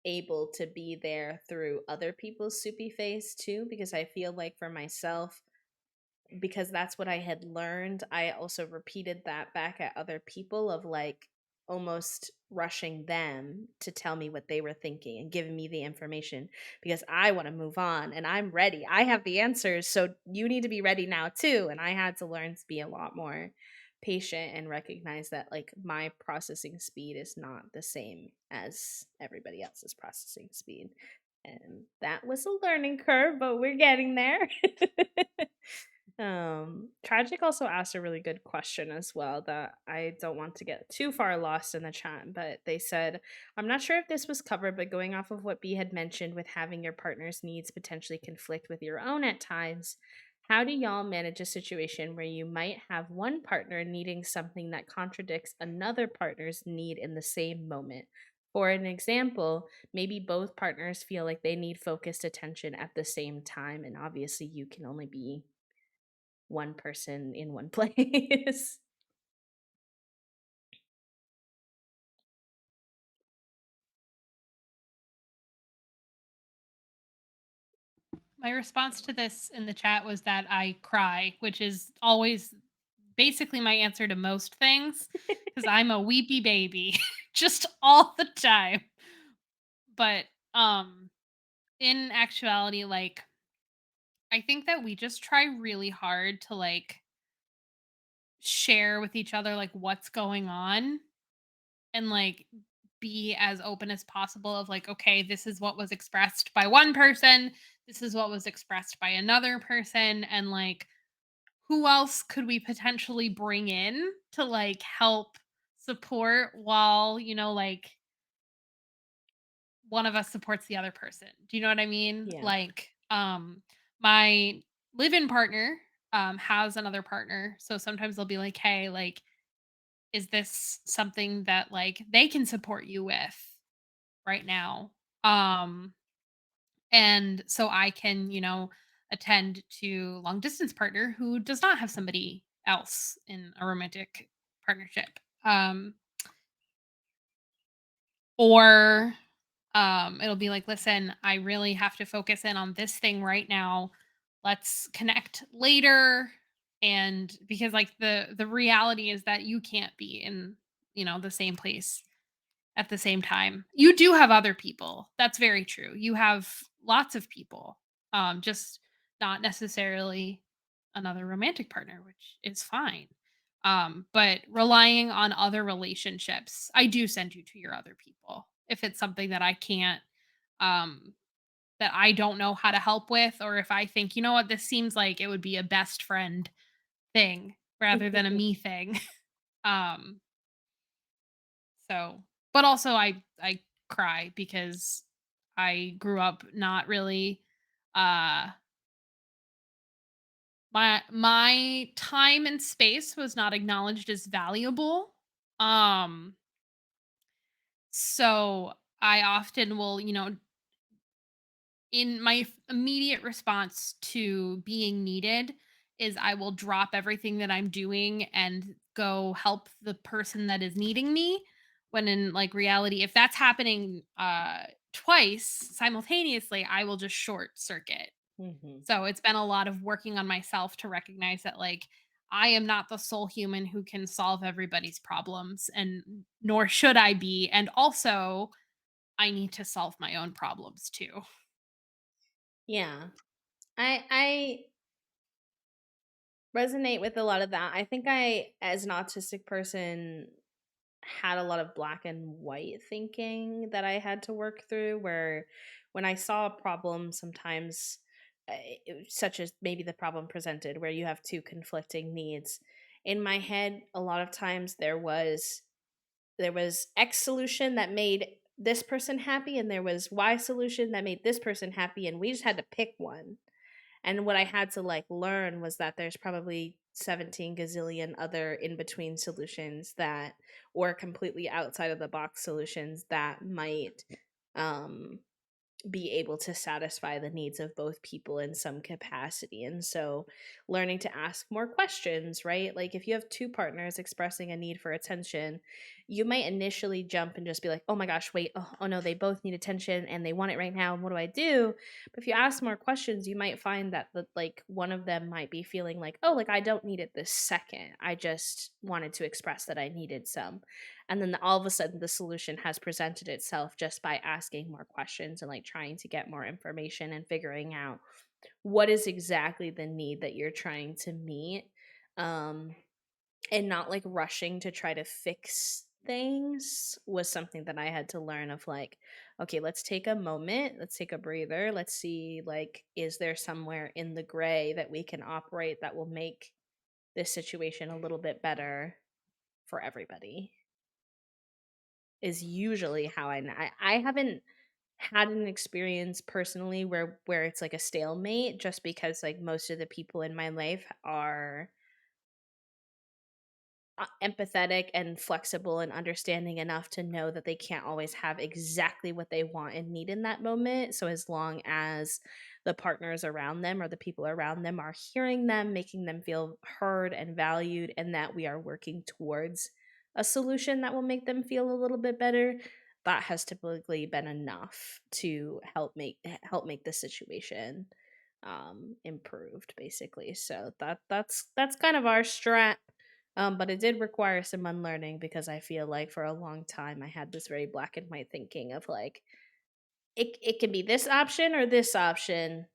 able to be there through other people's soupy face too, because I feel like for myself, because that's what I had learned, I also repeated that back at other people of like almost rushing them to tell me what they were thinking and giving me the information because I want to move on and I'm ready. I have the answers, so you need to be ready now too. And I had to learn to be a lot more patient and recognize that like my processing speed is not the same as everybody else's processing speed. And that was a learning curve, but we're getting there. Tragic also asked a really good question as well that I don't want to get too far lost in the chat, but they said, I'm not sure if this was covered, but going off of what B had mentioned with having your partner's needs potentially conflict with your own at times, how do y'all manage a situation where you might have one partner needing something that contradicts another partner's need in the same moment? For an example, maybe both partners feel like they need focused attention at the same time, and obviously you can only be one person in one place.
My response to this in the chat was that I cry, which is always basically my answer to most things because I'm a weepy baby just all the time. But in actuality, like I think that we just try really hard to like share with each other like what's going on and like be as open as possible of like, okay, this is what was expressed by one person, this is what was expressed by another person, and like who else could we potentially bring in to like help support while, like one of us supports the other person. Do you know what I mean?
Yeah.
Like my live-in partner has another partner. So sometimes they'll be like, "Hey, like is this something that like they can support you with right now?" Um and so I can, attend to long distance partner who does not have somebody else in a romantic partnership. Or it'll be like, listen, I really have to focus in on this thing right now. Let's connect later. And because like the reality is that you can't be in, the same place at the same time. You do have other people. That's very true. You have lots of people. Just not necessarily another romantic partner, which is fine. But relying on other relationships, I do send you to your other people if it's something that I can't um that I don't know how to help with, or if I think, you know what, this seems like it would be a best friend thing rather than a me thing. um So, but also I cry because I grew up not really uh my time and space was not acknowledged as valuable. Um so I often will, in my immediate response to being needed is I will drop everything that I'm doing and go help the person that is needing me, when in like reality, if that's happening twice simultaneously, I will just short circuit.
Mhm.
So it's been a lot of working on myself to recognize that, like, I am not the sole human who can solve everybody's problems, and nor should I be. And also, I need to solve my own problems too.
Yeah. I resonate with a lot of that. I think I, as an autistic person, had a lot of black and white thinking that I had to work through, where when I saw a problem, sometimes such as maybe the problem presented where you have two conflicting needs, in my head a lot of times there was X solution that made this person happy, and there was Y solution that made this person happy, and we just had to pick one. And what I had to like learn was that there's probably 17 gazillion other in between solutions that, or completely outside of the box solutions that might um be able to satisfy the needs of both people in some capacity. And so learning to ask more questions, right? Like if you have two partners expressing a need for attention, you might initially jump and just be like, oh my gosh, wait, oh no, they both need attention and they want it right now. And what do I do? But if you ask more questions, you might find that like one of them might be feeling like, oh, like I don't need it this second. I just wanted to express that I needed some. And then all of a sudden the solution has presented itself just by asking more questions and like trying to get more information and figuring out what is exactly the need that you're trying to meet, um and not like rushing to try to fix things was something that I had to learn of like, okay, let's take a moment, let's take a breather, let's see like is there somewhere in the gray that we can operate that will make this situation a little bit better for everybody, is usually how I haven't had an experience personally where it's like a stalemate, just because like most of the people in my life are empathetic and flexible and understanding enough to know that they can't always have exactly what they want and need in that moment. So as long as the partners around them or the people around them are hearing them, making them feel heard and valued, and that we are working towards a solution that will make them feel a little bit better, that has typically been enough to help make the situation improved, basically. So that's kind of our strat, but it did require some unlearning, because I feel like for a long time I had this very black and white thinking of like it can be this option or this option,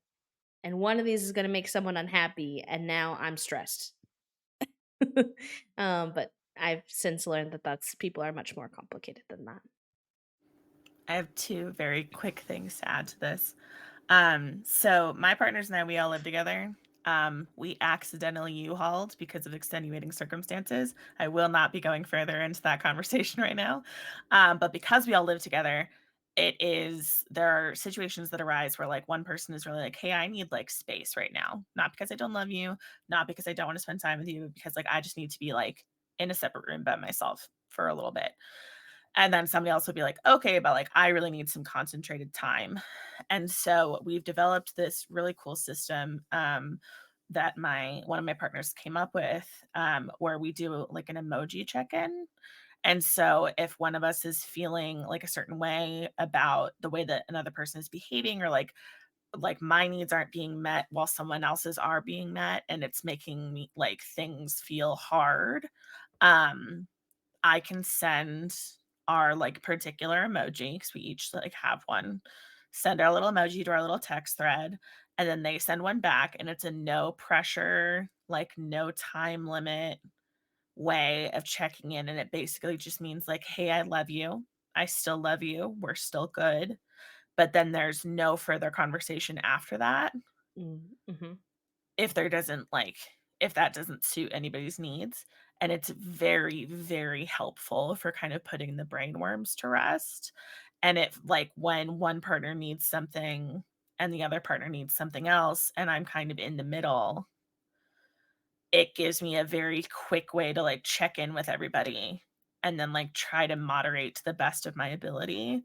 and one of these is going to make someone unhappy, and now I'm stressed. But I've since learned that that's people are much more complicated than that.
I have two very quick things to add to this. So my partners and I, we all live together. We accidentally U-hauled because of extenuating circumstances. I will not be going further into that conversation right now. But because we all live together, there are situations that arise where like one person is really like, hey, I need like space right now. Not because I don't love you, not because I don't want to spend time with you, because like I just need to be like in a separate room by myself for a little bit. And then somebody else would be like, okay, but like I really need some concentrated time. And so we've developed this really cool system that my one of my partners came up with, where we do like an emoji check-in. And so if one of us is feeling like a certain way about the way that another person is behaving, or like my needs aren't being met while someone else's are being met, and it's making me like things feel hard, um I can send our like particular emoji, because we each like have one, send our little emoji to our little text thread, and then they send one back, and it's a no pressure, like no time limit way of checking in. And it basically just means like, hey, I love you. I still love you. We're still good. But then there's no further conversation after that,
Mm-hmm.
if there doesn't like if that doesn't suit anybody's needs. And it's very, very helpful for kind of putting the brainworms to rest. And if like when one partner needs something and the other partner needs something else, and I'm kind of in the middle, it gives me a very quick way to like check in with everybody and then like try to moderate to the best of my ability.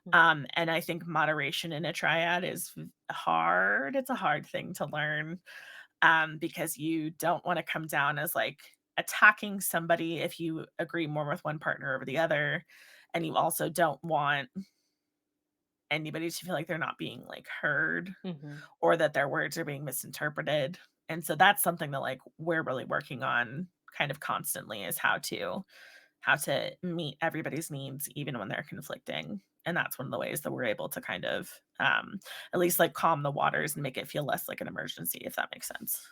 Mm-hmm.
And I think moderation in a triad is hard. It's a hard thing to learn, because you don't want to come down as like attacking somebody if you agree more with one partner over the other, and you also don't want anybody to feel like they're not being, like, heard
Mhm.
or that their words are being misinterpreted. And so that's something that, like, we're really working on kind of constantly, is how to meet everybody's needs even when they're conflicting. And that's one of the ways that we're able to kind of, at least, like, calm the waters and make it feel less like an emergency, if that makes sense.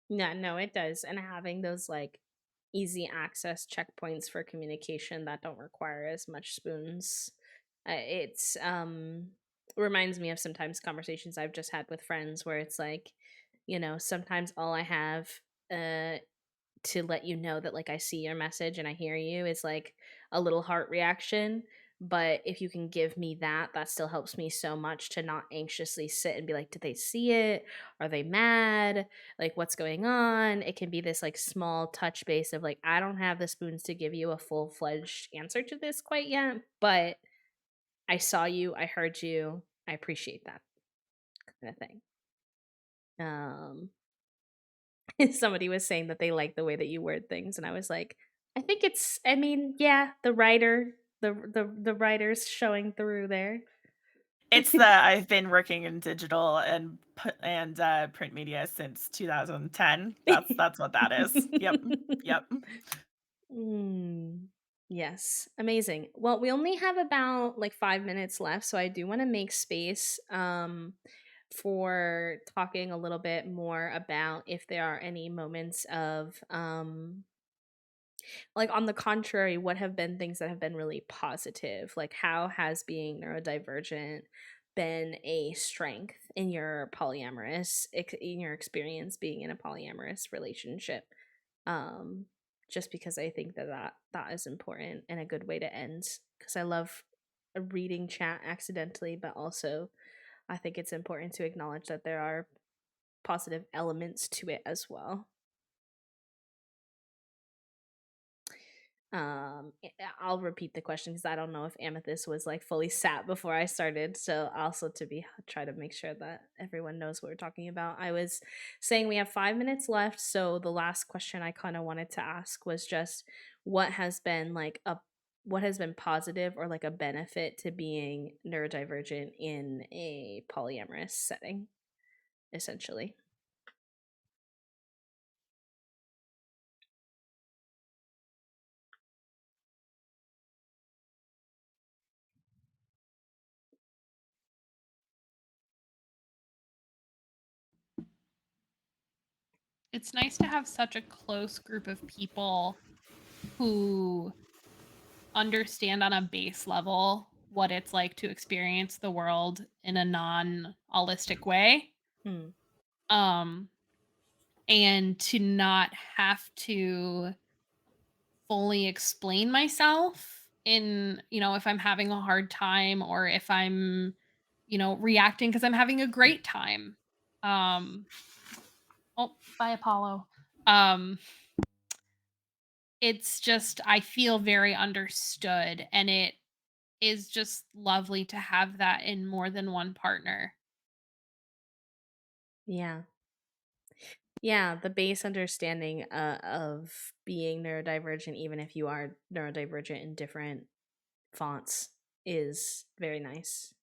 Yeah, no, it does. And having those like easy access checkpoints for communication that don't require as much spoons. It's reminds me of sometimes conversations I've just had with friends where it's like, sometimes all I have uh to let you know that like I see your message and I hear you is like a little heart reaction. But if you can give me that, that still helps me so much to not anxiously sit and be like, did they see it? Are they mad? Like, what's going on? It can be this like small touch base of like, I don't have the spoons to give you a full fledged answer to this quite yet, but I saw you, I heard you, I appreciate that kind of thing. Um, Somebody was saying that they like the way that you word things, and I was like, I think it's. I mean, yeah, the writer's showing through there.
It's the I've been working in digital and print media since 2010. That's what that is. Yep. Yep.
Mm, yes, amazing. Well, we only have about like 5 minutes left, so I do want to make space for talking a little bit more about if there are any moments of like on the contrary, what have been things that have been really positive? Like how has being neurodivergent been a strength in your in your experience being in a polyamorous relationship? Um just because I think that is important and a good way to end, because I love reading chat accidentally, but also I think it's important to acknowledge that there are positive elements to it as well. I'll repeat the question because I don't know if Amethyst was like fully sat before I started. So also to be try to make sure that everyone knows what we're talking about. I was saying we have 5 minutes left. So the last question I kind of wanted to ask was just what has been like a what has been positive or like a benefit to being neurodivergent in a polyamorous setting, essentially.
It's nice to have such a close group of people who understand on a base level what it's like to experience the world in a non-holistic way.
Hmm.
Um and to not have to fully explain myself in, if I'm having a hard time or if I'm, reacting because I'm having a great time. Um oh, bye Apollo. Um it's just I feel very understood, and it is just lovely to have that in more than one partner.
Yeah. Yeah, the base understanding of being neurodivergent, even if you are neurodivergent in different fonts, is very nice.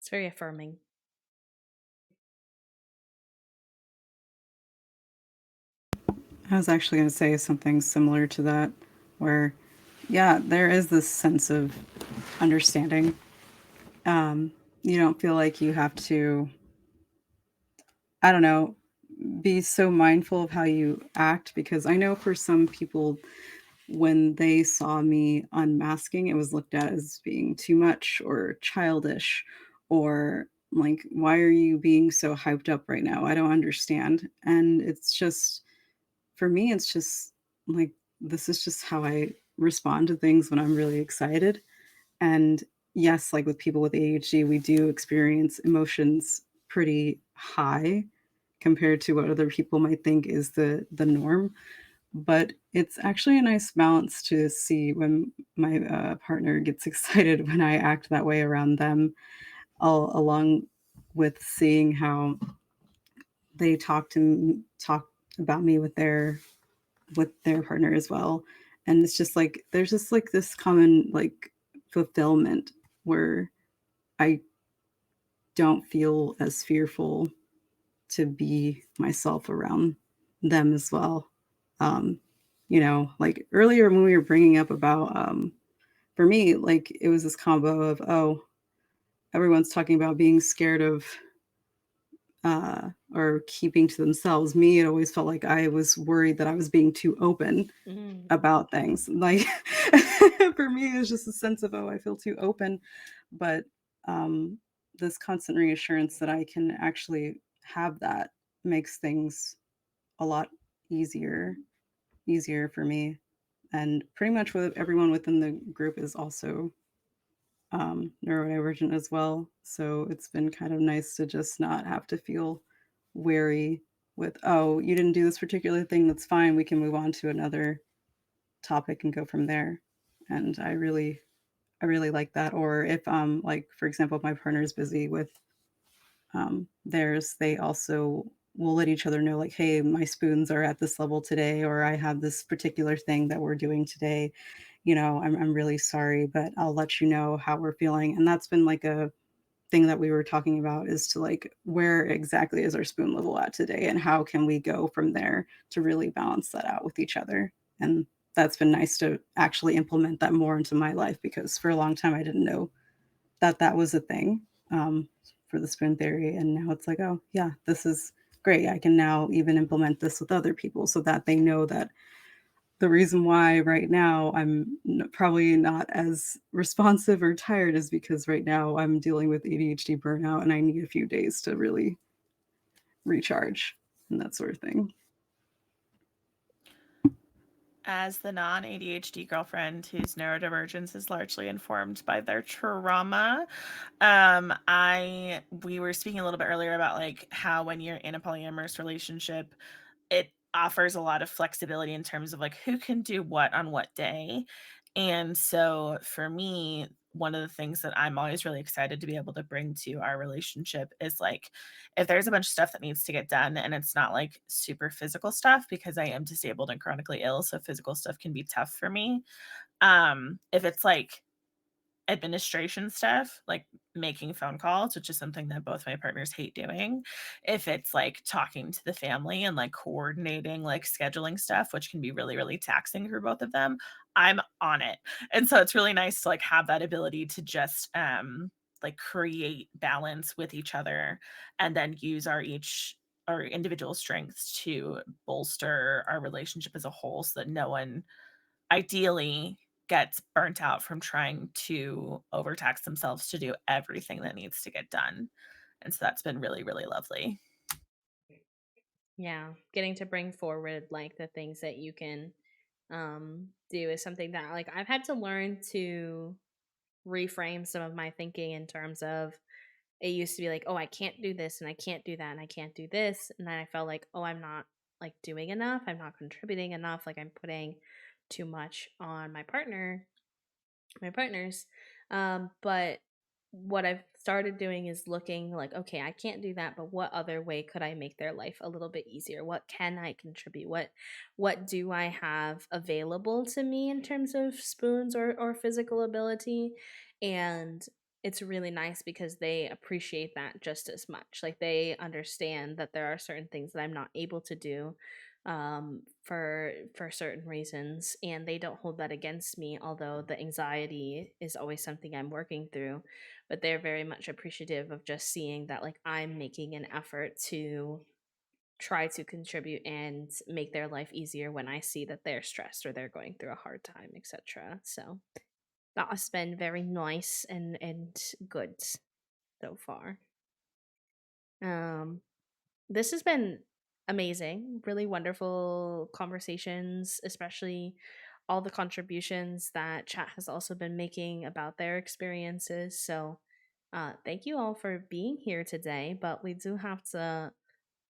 It's very affirming.
I was actually going to say something similar to that, where, yeah, there is this sense of understanding. You don't feel like you have to, I don't know, be so mindful of how you act, because I know for some people, when they saw me unmasking, it was looked at as being too much or childish, or like, why are you being so hyped up right now? I don't understand. And it's just, for me, it's just like, this is just how I respond to things when I'm really excited. And yes, like with people with ADHD, we do experience emotions pretty high compared to what other people might think is the norm. But it's actually a nice balance to see when my partner gets excited when I act that way around them, along with seeing how they talk about me with their partner as well. And it's just like there's just like this common like fulfillment where I don't feel as fearful to be myself around them as well. Um, like earlier when we were bringing up about, for me, like it was this combo of, oh, everyone's talking about being scared of or keeping to themselves. Me, it always felt like I was worried that I was being too open
Mm.
about things. Like for me, it's just a sense of, oh, I feel too open. But um, this constant reassurance that I can actually have that makes things a lot easier for me. And pretty much with everyone within the group is also neurodivergent as well. So it's been kind of nice to just not have to feel wary with, oh, you didn't do this particular thing. That's fine. We can move on to another topic and go from there. And I really like that. Or if, like, for example, if my partner is busy with theirs, they also will let each other know, like, hey, my spoons are at this level today, or I have this particular thing that we're doing today. I'm really sorry, but I'll let you know how we're feeling. And that's been like a thing that we were talking about, is to like, where exactly is our spoon level at today? And how can we go from there to really balance that out with each other? And that's been nice to actually implement that more into my life, because for a long time I didn't know that that was a thing, for the spoon theory. And now it's like, oh, yeah, this is great. I can now even implement this with other people so that they know that the reason why right now I'm probably not as responsive or tired is because right now I'm dealing with ADHD burnout and I need a few days to really recharge and that sort of thing.
As the non ADHD girlfriend whose neurodivergence is largely informed by their trauma, I we were speaking a little bit earlier about like how when you're in a polyamorous relationship, it offers a lot of flexibility in terms of like who can do what on what day. And so for me, one of the things that I'm always really excited to be able to bring to our relationship is like if there's a bunch of stuff that needs to get done and it's not like super physical stuff, because I am disabled and chronically ill, so physical stuff can be tough for me. If it's like administration stuff, like making phone calls, which is something that both my partners hate doing. If it's like talking to the family and like coordinating, like scheduling stuff, which can be really, really taxing for both of them, I'm on it. And so it's really nice to like have that ability to just like create balance with each other and then use our individual strengths to bolster our relationship as a whole so that no one ideally gets burnt out from trying to overtax themselves to do everything that needs to get done. And so that's been really, really lovely.
Yeah, getting to bring forward like the things that you can do is something that like I've had to learn to reframe some of my thinking in terms of it used to be like, oh, I can't do this and I can't do that and I can't do this. And then I felt like, oh, I'm not like doing enough. I'm not contributing enough. Like I'm putting too much on my partners. But what I've started doing is looking like, okay, I can't do that, but what other way could I make their life a little bit easier? What can I contribute? What do I have available to me in terms of spoons or physical ability? And it's really nice because they appreciate that just as much. Like they understand that there are certain things that I'm not able to do for certain reasons, and they don't hold that against me. Although the anxiety is always something I'm working through, but they're very much appreciative of just seeing that like I'm making an effort to try to contribute and make their life easier when I see that they're stressed or they're going through a hard time, etc. So that has been very nice and good so far. Um, this has been amazing, really wonderful conversations, especially all the contributions that chat has also been making about their experiences. So, thank you all for being here today. But we do have to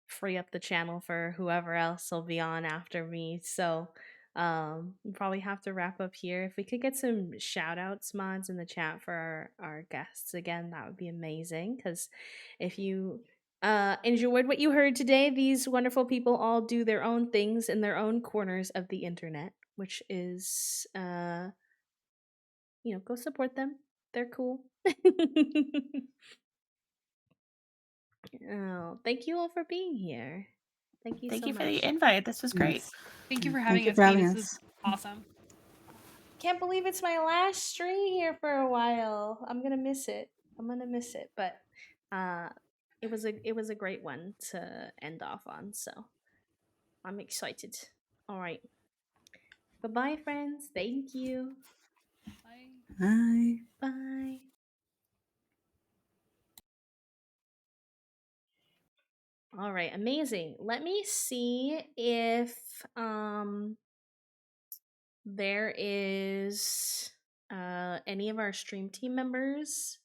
free up the channel for whoever else will be on after me. So, we probably have to wrap up here. If we could get some shout outs, mods, in the chat for our guests again, that would be amazing. Because if you enjoyed what you heard today. These wonderful people all do their own things in their own corners of the internet, which is, go support them. They're cool. Oh, thank you all for being here. Thank you
Thank
so
you for the
much.
invite. This was great.
Yes.
Thank you for
Thank
having
you
us,
for
B.
having
This
us.
is awesome.
Can't believe it's my last stream here for a while. I'm gonna miss it. But it was a great one to end off on, so I'm excited. All right. Bye-bye, friends. Thank you.
Bye.
Bye.
Bye. All right, amazing. Let me see if there is any of our stream team members,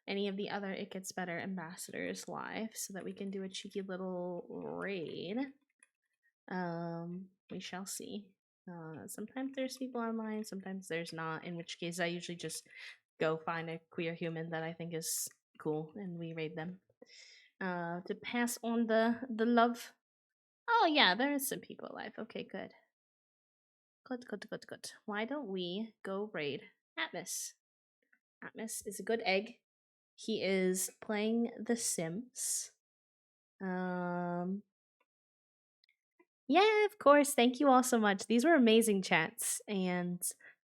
any of the other It Gets Better ambassadors live, so that we can do a cheeky little raid. We shall see. Sometimes there's people online, sometimes there's not, in which case I usually just go find a queer human that I think is cool and we raid them. To pass on the love. Oh yeah, there is some people alive. Okay, good. Good. Why don't we go raid Atmos? Atmos is a good egg. He is playing The Sims. Yeah, of course. Thank you all so much. These were amazing chats, and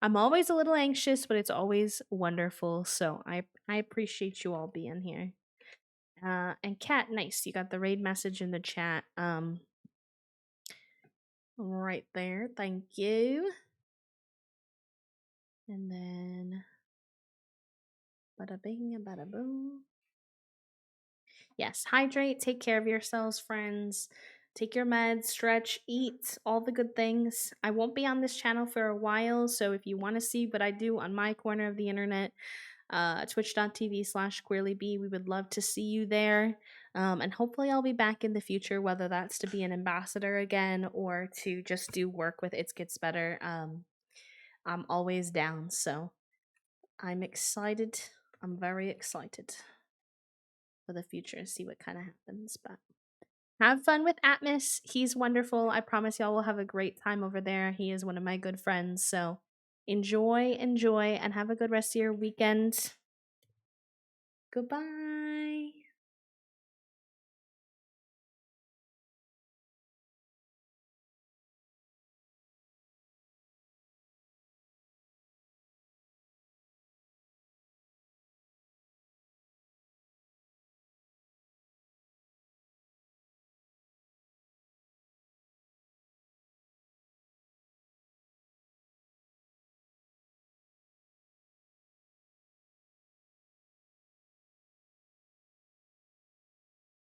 I'm always a little anxious, but it's always wonderful. So I appreciate you all being here. And Kat, nice. You got the raid message in the chat. Right there. Thank you. And then bada bing and bada boom. Yes, hydrate, take care of yourselves, friends. Take your meds, stretch, eat, all the good things. I won't be on this channel for a while, so if you want to see what I do on my corner of the internet, twitch.tv/Queerlybee, we would love to see you there. And hopefully I'll be back in the future, whether that's to be an ambassador again or to just do work with It Gets Better. I'm always down, so I'm excited. I'm very excited for the future, see what kind of happens. But have fun with Atmos. He's wonderful. I promise y'all will have a great time over there. He is one of my good friends. So enjoy, and have a good rest of your weekend. Goodbye.